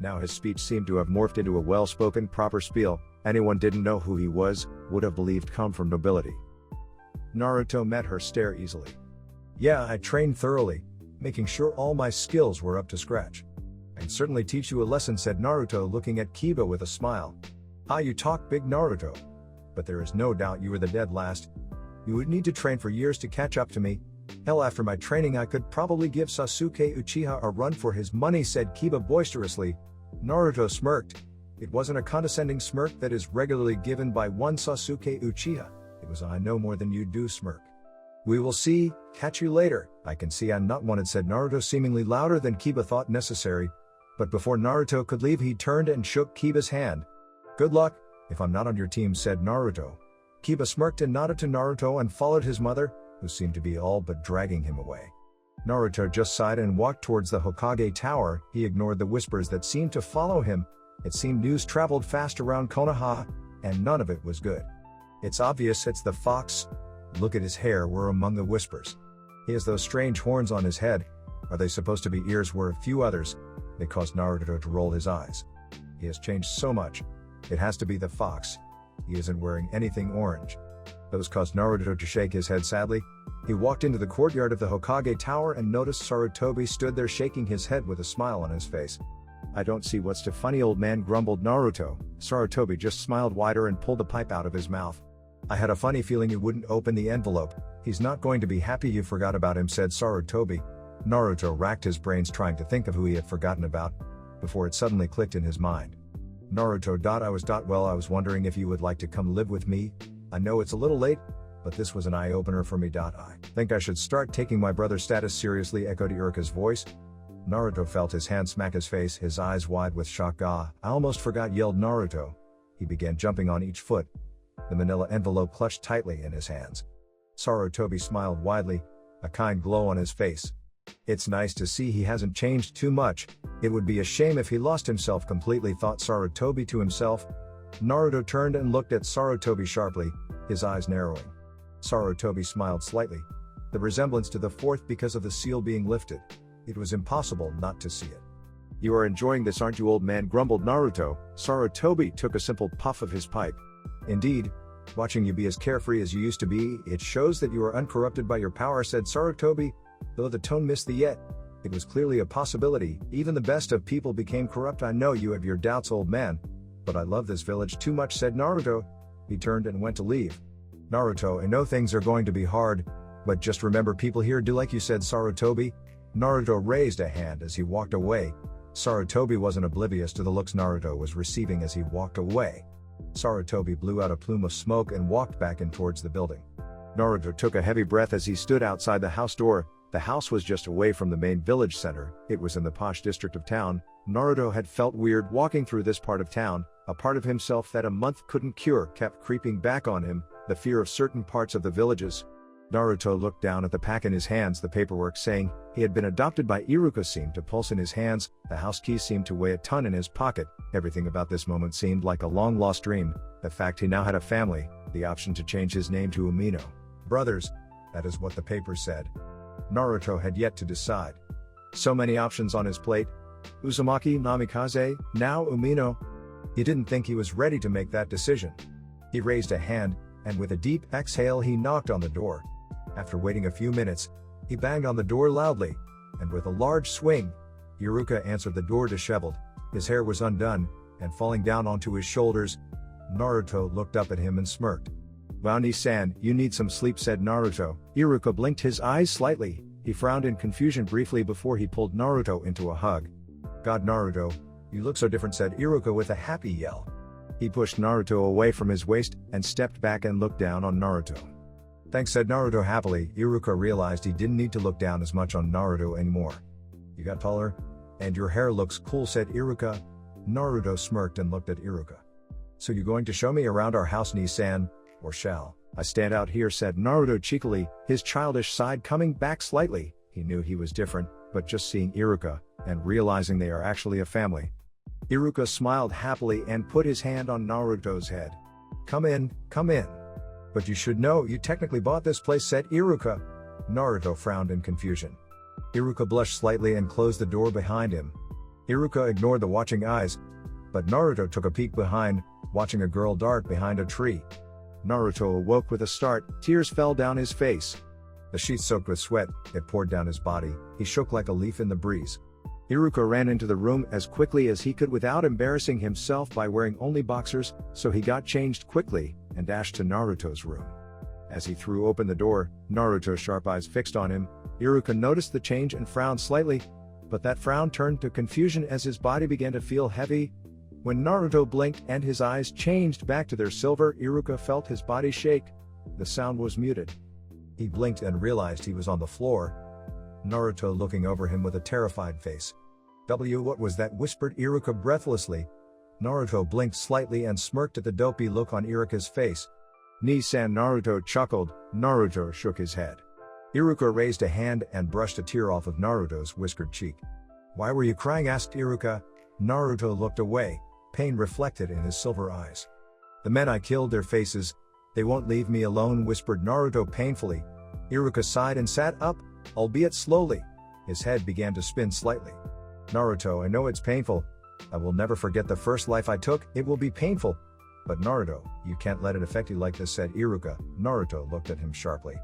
A: Now his speech seemed to have morphed into a well-spoken, proper spiel. Anyone didn't know who he was, would have believed come from nobility. Naruto met her stare easily. "Yeah, I trained thoroughly, making sure all my skills were up to scratch. I can certainly teach you a lesson," said Naruto, looking at Kiba with a smile. "Ah, you talk big, Naruto. But there is no doubt you were the dead last. You would need to train for years to catch up to me. Hell, after my training I could probably give Sasuke Uchiha a run for his money," said Kiba boisterously. Naruto smirked. It wasn't a condescending smirk that is regularly given by one Sasuke Uchiha. It was "I know more than you do" smirk. "We will see, catch you later. I can see I'm not wanted," said Naruto seemingly louder than Kiba thought necessary. But before Naruto could leave he turned and shook Kiba's hand. "Good luck, if I'm not on your team," said Naruto. Kiba smirked and nodded to Naruto and followed his mother, who seemed to be all but dragging him away. Naruto just sighed and walked towards the Hokage tower. He ignored the whispers that seemed to follow him. It seemed news traveled fast around Konoha, and none of it was good. "It's obvious it's the fox. Look at his hair," were among the whispers. "He has those strange horns on his head. Are they supposed to be ears?" were a few others. They caused Naruto to roll his eyes. "He has changed so much. It has to be the fox. He isn't wearing anything orange." Those caused Naruto to shake his head sadly. He walked into the courtyard of the Hokage tower and noticed Sarutobi stood there shaking his head with a smile on his face. "I don't see what's so funny, old man," grumbled Naruto. Sarutobi just smiled wider and pulled the pipe out of his mouth. "I had a funny feeling you wouldn't open the envelope. He's not going to be happy you forgot about him," said Sarutobi. Naruto racked his brains trying to think of who he had forgotten about, before it suddenly clicked in his mind. Naruto. Well, I was wondering if you would like to come live with me. I know it's a little late, but this was an eye-opener for me. I think I should start taking my brother's status seriously," echoed Iruka's voice. Naruto felt his hand smack his face, his eyes wide with shock. "Ah, I almost forgot," yelled Naruto. He began jumping on each foot, the manila envelope clutched tightly in his hands. Sarutobi smiled widely, a kind glow on his face. "It's nice to see he hasn't changed too much. It would be a shame if he lost himself completely," thought Sarutobi to himself. Naruto turned and looked at Sarutobi sharply, his eyes narrowing. Sarutobi smiled slightly. The resemblance to the fourth because of the seal being lifted. It was impossible not to see it. "You are enjoying this, aren't you, old man?" grumbled Naruto. Sarutobi took a simple puff of his pipe. "Indeed. Watching you be as carefree as you used to be, it shows that you are uncorrupted by your power," said Sarutobi. Though the tone missed the yet, it was clearly a possibility. Even the best of people became corrupt. "I know you have your doubts, old man, but I love this village too much," said Naruto. He turned and went to leave. "Naruto, I know things are going to be hard, But just remember, people here do like you said, Sarutobi. Naruto raised a hand as he walked away. Sarutobi wasn't oblivious to the looks Naruto was receiving as he walked away. Sarutobi blew out a plume of smoke and walked back in towards the building. Naruto took a heavy breath as he stood outside the house door. The house was just away from the main village center. It was in the posh district of town. Naruto had felt weird walking through this part of town. A part of himself that a month couldn't cure kept creeping back on him, the fear of certain parts of the villages. Naruto looked down at the pack in his hands, the paperwork saying he had been adopted by Iruka seemed to pulse in his hands, the house keys seemed to weigh a ton in his pocket. Everything about this moment seemed like a long-lost dream, the fact he now had a family, the option to change his name to Umino. Brothers, that is what the paper said. Naruto had yet to decide. So many options on his plate. Uzumaki, Namikaze, now Umino. He didn't think he was ready to make that decision. He raised a hand, and with a deep exhale he knocked on the door. After waiting a few minutes, he banged on the door loudly, and with a large swing, Iruka answered the door disheveled. His hair was undone, and falling down onto his shoulders. Naruto looked up at him and smirked. "Wow, Ni-san, you need some sleep," said Naruto. Iruka blinked his eyes slightly. He frowned in confusion briefly before he pulled Naruto into a hug. "God, Naruto, you look so different," said Iruka with a happy yell. He pushed Naruto away from his waist and stepped back and looked down on Naruto. "Thanks," said Naruto happily. Iruka realized he didn't need to look down as much on Naruto anymore. "You got taller? And your hair looks cool," said Iruka. Naruto smirked and looked at Iruka. "So you going to show me around our house, Ni-san? Or shall I stand out here?" said Naruto cheekily, his childish side coming back slightly. He knew he was different, but just seeing Iruka, and realizing they are actually a family. Iruka smiled happily and put his hand on Naruto's head. Come in. "But you should know you technically bought this place," said Iruka. Naruto frowned in confusion. Iruka blushed slightly and closed the door behind him. Iruka ignored the watching eyes, but Naruto took a peek behind, watching a girl dart behind a tree. Naruto awoke with a start, tears fell down his face. The sheets soaked with sweat, it poured down his body, he shook like a leaf in the breeze. Iruka ran into the room as quickly as he could without embarrassing himself by wearing only boxers, so he got changed quickly, and dashed to Naruto's room. As he threw open the door, Naruto's sharp eyes fixed on him. Iruka noticed the change and frowned slightly, but that frown turned to confusion as his body began to feel heavy. When Naruto blinked and his eyes changed back to their silver, Iruka felt his body shake. The sound was muted. He blinked and realized he was on the floor. Naruto looking over him with a terrified face. What was that?" whispered Iruka breathlessly. Naruto blinked slightly and smirked at the dopey look on Iruka's face. "Ni-san," Naruto chuckled. Naruto shook his head. Iruka raised a hand and brushed a tear off of Naruto's whiskered cheek. "Why were you crying?" asked Iruka. Naruto looked away, pain reflected in his silver eyes. "The men I killed, their faces, they won't leave me alone," whispered Naruto painfully. Iruka sighed and sat up, albeit slowly. His head began to spin slightly. "Naruto, I know it's painful. I will never forget the first life I took, it will be painful. But Naruto, you can't let it affect you like this," said Iruka. Naruto looked at him sharply.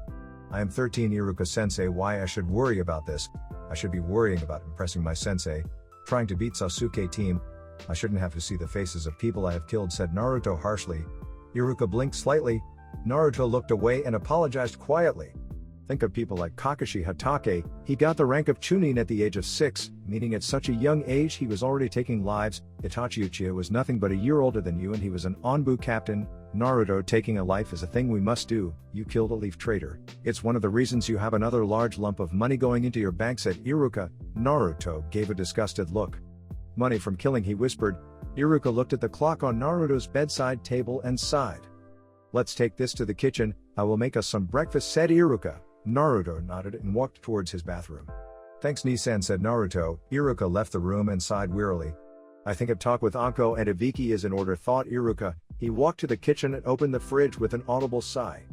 A: "I am 13, Iruka-sensei, why I should worry about this? I should be worrying about impressing my sensei. Trying to beat Sasuke team. I shouldn't have to see the faces of people I have killed," said Naruto harshly. Iruka blinked slightly. Naruto looked away and apologized quietly. "Think of people like Kakashi Hatake, he got the rank of Chunin at the age of 6, meaning at such a young age he was already taking lives. Itachi Uchiha was nothing but a year older than you and he was an Onbu captain. Naruto, taking a life is a thing we must do. You killed a leaf trader. It's one of the reasons you have another large lump of money going into your bank," said Iruka. Naruto gave a disgusted look. "Money from killing," he whispered. Iruka looked at the clock on Naruto's bedside table and sighed. "Let's take this to the kitchen, I will make us some breakfast," said Iruka. Naruto nodded and walked towards his bathroom. "Thanks, Ni-san," said Naruto. Iruka left the room and sighed wearily. "I think a talk with Anko and Ibiki is in order," thought Iruka. He walked to the kitchen and opened the fridge with an audible sigh.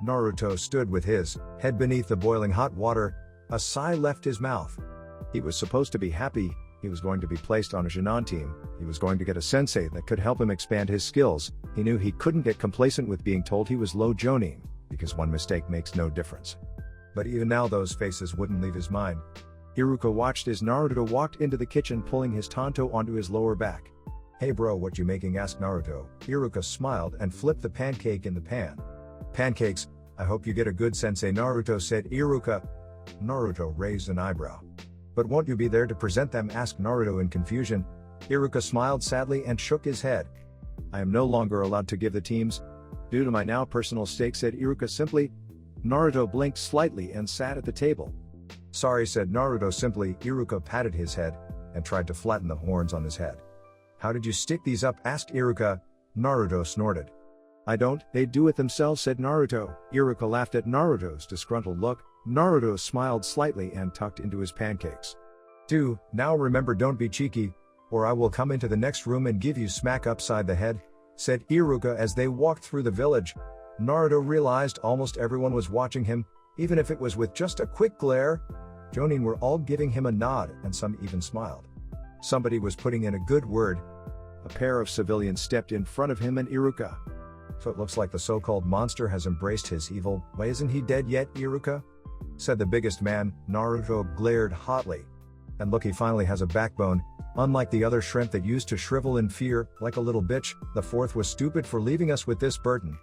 A: Naruto stood with his head beneath the boiling hot water. A sigh left his mouth. He was supposed to be happy. He was going to be placed on a Shinon team. He was going to get a sensei that could help him expand his skills. He knew he couldn't get complacent with being told he was low Jonin, because one mistake makes no difference. But even now those faces wouldn't leave his mind. Iruka watched as Naruto walked into the kitchen pulling his tanto onto his lower back. "Hey bro, what you making?" asked Naruto. Iruka smiled and flipped the pancake in the pan. "Pancakes? I hope you get a good sensei, Naruto said Iruka. Naruto raised an eyebrow. But won't you be there to present them? Asked Naruto in confusion. Iruka smiled sadly and shook his head. I am no longer allowed to give the teams, due to my now personal stake, said Iruka simply. Naruto blinked slightly and sat at the table. Sorry, said Naruto simply. Iruka patted his head and tried to flatten the horns on his head. How did you stick these up? Asked Iruka. Naruto snorted. I don't, they do it themselves, said Naruto. Iruka laughed at Naruto's disgruntled look. Naruto smiled slightly and tucked into his pancakes. Now remember, don't be cheeky, or I will come into the next room and give you smack upside the head, said Iruka as they walked through the village. Naruto realized almost everyone was watching him, even if it was with just a quick glare. Jonin were all giving him a nod, and some even smiled. Somebody was putting in a good word. A pair of civilians stepped in front of him and Iruka. So it looks like the so-called monster has embraced his evil. Why isn't he dead yet, Iruka? Said the biggest man. Naruto glared hotly. And look, he finally has a backbone. Unlike the other shrimp that used to shrivel in fear, like a little bitch, the fourth was stupid for leaving us with this burden.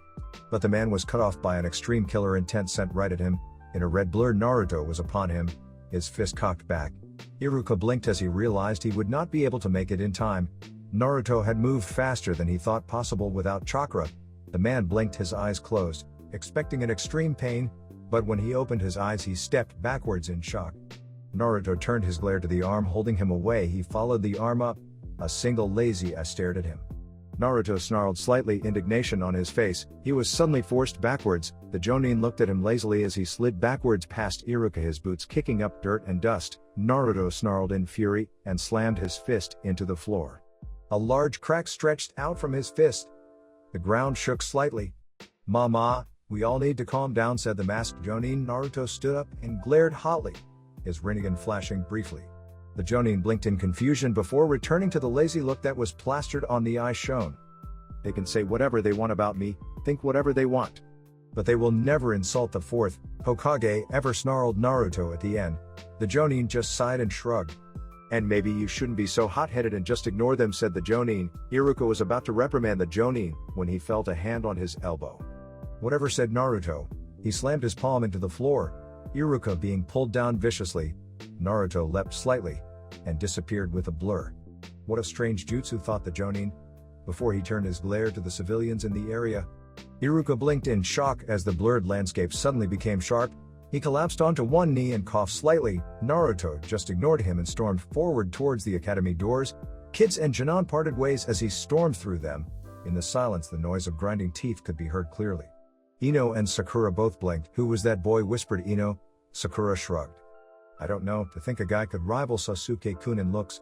A: But the man was cut off by an extreme killer intent sent right at him. In a red blur, Naruto was upon him, his fist cocked back. Iruka blinked as he realized he would not be able to make it in time. Naruto had moved faster than he thought possible without chakra. The man blinked, his eyes closed, expecting an extreme pain, but when he opened his eyes he stepped backwards in shock. Naruto turned his glare to the arm holding him away. He followed the arm up. A single lazy eye stared at him. Naruto snarled slightly, indignation on his face. He was suddenly forced backwards. The Jonin looked at him lazily as he slid backwards past Iruka, his boots kicking up dirt and dust. Naruto snarled in fury and slammed his fist into the floor. A large crack stretched out from his fist. The ground shook slightly. Mama, we all need to calm down, said the masked Jonin. Naruto stood up and glared hotly, his Rinnegan flashing briefly. The Jonin blinked in confusion before returning to the lazy look that was plastered on the eye shown. They can say whatever they want about me, think whatever they want, but they will never insult the fourth Hokage ever, snarled Naruto at the end. The Jonin just sighed and shrugged. And maybe you shouldn't be so hot-headed and just ignore them, said the Jonin. Iruka was about to reprimand the Jonin when he felt a hand on his elbow. Whatever, said Naruto. He slammed his palm into the floor. Iruka being pulled down viciously. Naruto leapt slightly and disappeared with a blur. What a strange jutsu, thought the Jonin, before he turned his glare to the civilians in the area. Iruka blinked in shock as the blurred landscape suddenly became sharp. He collapsed onto one knee and coughed slightly. Naruto just ignored him and stormed forward towards the academy doors. Kids and Junon parted ways as he stormed through them. In the silence, the noise of grinding teeth could be heard clearly. Ino and Sakura both blinked. Who was that boy, whispered Ino. Sakura shrugged. I don't know, to think a guy could rival Sasuke-kun in looks.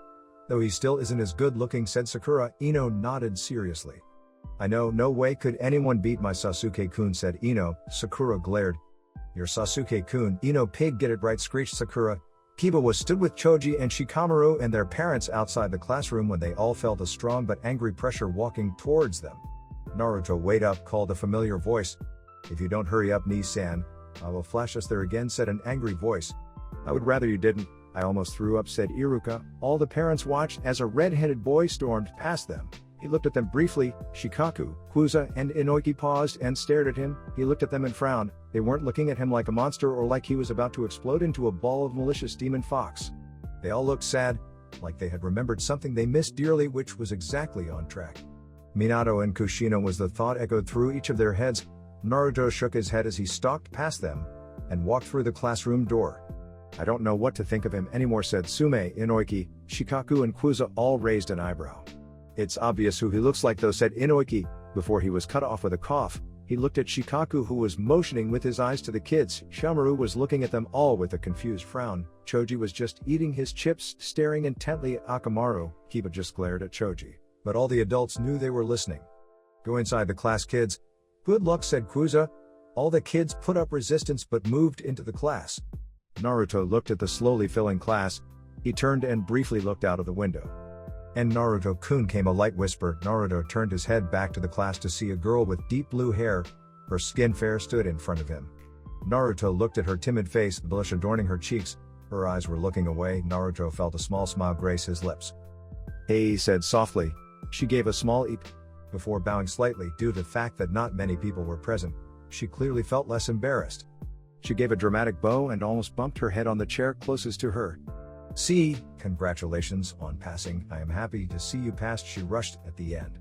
A: Though he still isn't as good looking, said Sakura. Ino nodded seriously. I know, no way could anyone beat my Sasuke-kun, said Ino. Sakura glared. Your Sasuke-kun, Ino pig, get it right, screeched Sakura. Kiba was stood with Choji and Shikamaru and their parents outside the classroom when they all felt a strong but angry pressure walking towards them. Naruto, wait up, called a familiar voice. If you don't hurry up, Nii-san, I will flash us there again, said an angry voice. I would rather you didn't. I almost threw up, said Iruka. All the parents watched as a red-headed boy stormed past them. He looked at them briefly. Shikaku, Kuza, and Inoki paused and stared at him. He looked at them and frowned. They weren't looking at him like a monster or like he was about to explode into a ball of malicious demon fox. They all looked sad, like they had remembered something they missed dearly, which was exactly on track. Minato and Kushina, was the thought echoed through each of their heads. Naruto shook his head as he stalked past them and walked through the classroom door. I don't know what to think of him anymore, said Sume. Inoki, Shikaku, and Kuza all raised an eyebrow. It's obvious who he looks like, though, said Inoki, before he was cut off with a cough. He looked at Shikaku, who was motioning with his eyes to the kids. Shamaru was looking at them all with a confused frown. Choji was just eating his chips, staring intently at Akamaru. Kiba just glared at Choji. But all the adults knew they were listening. Go inside the class, kids. Good luck, said Kuza. All the kids put up resistance but moved into the class. Naruto looked at the slowly filling class. He turned and briefly looked out of the window. And Naruto-kun, came a light whisper. Naruto turned his head back to the class to see a girl with deep blue hair. Her skin fair stood in front of him. Naruto looked at her timid face, blush adorning her cheeks. Her eyes were looking away. Naruto felt a small smile grace his lips. Hey, he said softly. She gave a small eep before bowing slightly due to the fact that not many people were present. she clearly felt less embarrassed. She gave a dramatic bow and almost bumped her head on the chair closest to her. "See, congratulations on passing. I am happy to see you passed," she rushed at the end.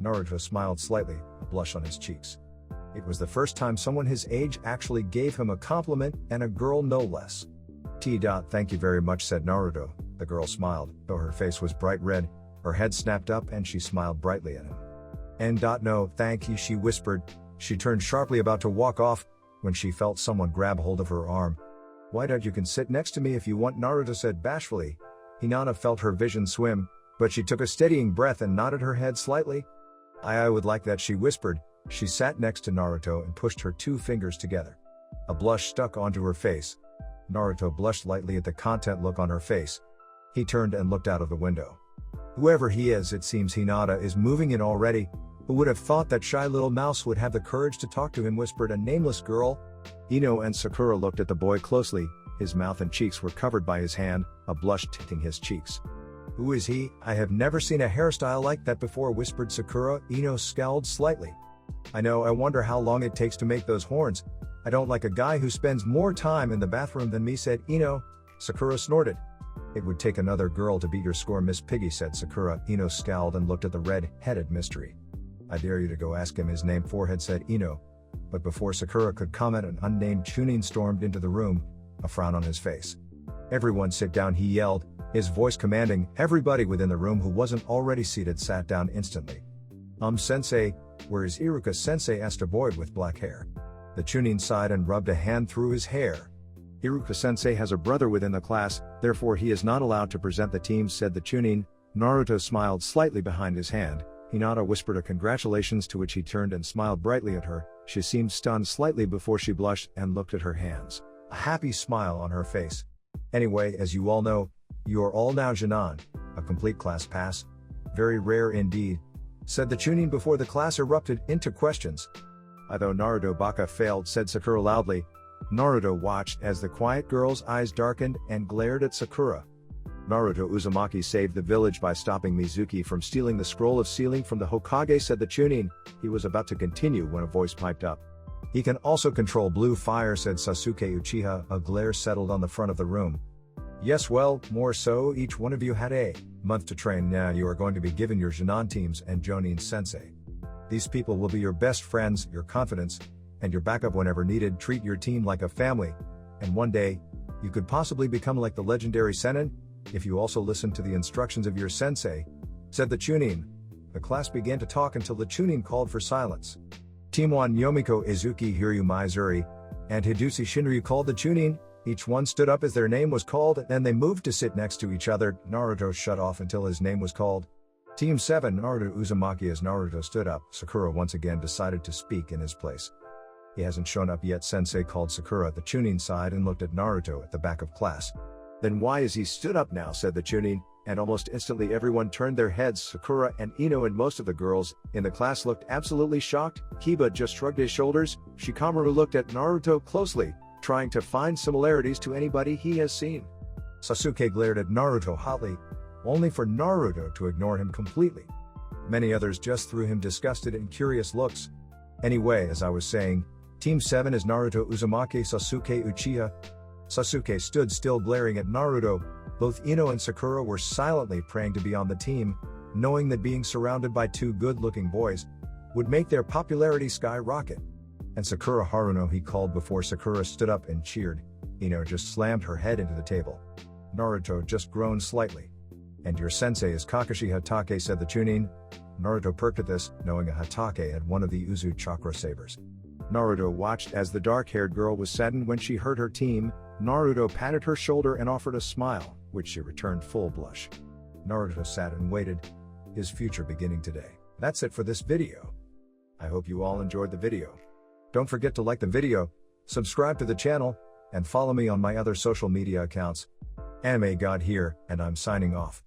A: Naruto smiled slightly, a blush on his cheeks. It was the first time someone his age actually gave him a compliment, and a girl no less. "Thank you very much," said Naruto. The girl smiled, though her face was bright red, her head snapped up and she smiled brightly at him. "No, thank you," she whispered. She turned sharply about to walk off, when she felt someone grab hold of her arm. "Why don't you can sit next to me if you want," Naruto said bashfully. Hinata felt her vision swim, but she took a steadying breath and nodded her head slightly. I would like that," she whispered. She sat next to Naruto and pushed her two fingers together. A blush stuck onto her face. Naruto blushed lightly at the content look on her face. He turned and looked out of the window. "Whoever he is, it seems Hinata is moving in already. Who would have thought that shy little mouse would have the courage to talk to him," whispered a nameless girl. Ino and Sakura looked at the boy closely. His mouth and cheeks were covered by his hand, a blush tinting his cheeks. "Who is he? I have never seen a hairstyle like that before," whispered Sakura. Ino scowled slightly. I wonder how long it takes to make those horns. I don't like a guy who spends more time in the bathroom than me," said Ino. Sakura snorted. "It would take another girl to beat your score, Miss Piggy," said Sakura. Ino scowled and looked at the red-headed mystery. "I dare you to go ask him his name, forehead," said Ino. But before Sakura could comment, an unnamed Chunin stormed into the room, a frown on his face. "Everyone sit down," he yelled, his voice commanding. Everybody within the room who wasn't already seated sat down instantly. Sensei, where is Iruka-sensei?" asked a boy with black hair. The Chunin sighed and rubbed a hand through his hair. "Iruka-sensei has a brother within the class, therefore he is not allowed to present the team," said the Chunin. Naruto smiled slightly behind his hand. Hinata whispered a congratulations, to which he turned and smiled brightly at her. She seemed stunned slightly before she blushed and looked at her hands, a happy smile on her face. "Anyway, as you all know, you are all now Jinan, a complete class pass. Very rare indeed," said the Chunin before the class erupted into questions. "Although Naruto Baka failed," said Sakura loudly. Naruto watched as the quiet girl's eyes darkened and glared at Sakura. "Naruto Uzumaki saved the village by stopping Mizuki from stealing the scroll of sealing from the Hokage," said the Chunin. He was about to continue when a voice piped up. "He can also control blue fire," said Sasuke Uchiha. A glare settled on the front of the room. "Yes, well, more so. Each one of you had a month to train. Now you are going to be given your Jinan teams and Jonin sensei. These people will be your best friends, your confidants, and your backup whenever needed. Treat your team like a family, and one day, you could possibly become like the legendary Sennin, if you also listen to the instructions of your sensei," said the Chunin. The class began to talk until the Chunin called for silence. Team 1 Yomiko Izuki Hiryu Maizuri and Hidushi Shinryu called the Chunin. Each one stood up as their name was called, then they moved to sit next to each other. Naruto shut off until his name was called. Team 7 Naruto Uzumaki. As Naruto stood up, Sakura once again decided to speak in his place. "He hasn't shown up yet," Sensei called. Sakura. The Chunin sighed and looked at Naruto at the back of class. "Then why is he stood up now?" said the Chunin, and almost instantly everyone turned their heads. Sakura and Ino and most of the girls in the class looked absolutely shocked. Kiba just shrugged his shoulders. Shikamaru looked at Naruto closely, trying to find similarities to anybody he has seen. Sasuke glared at Naruto hotly, only for Naruto to ignore him completely. Many others just threw him disgusted and curious looks. Anyway, as I was saying, Team 7 is Naruto Uzumaki Sasuke Uchiha. Sasuke stood still glaring at Naruto. Both Ino and Sakura were silently praying to be on the team, knowing that being surrounded by two good-looking boys would make their popularity skyrocket. "And Sakura Haruno," he called before Sakura stood up and cheered. Ino just slammed her head into the table. Naruto just groaned slightly. "And your sensei is Kakashi Hatake," said the Chunin. Naruto perked at this, knowing a Hatake had one of the Uzu chakra sabers. Naruto watched as the dark-haired girl was saddened when she heard her team. Naruto patted her shoulder and offered a smile, which she returned full blush. Naruto sat and waited, his future beginning today. That's it for this video. I hope you all enjoyed the video. Don't forget to like the video, subscribe to the channel, and follow me on my other social media accounts. Anime God here, and I'm signing off.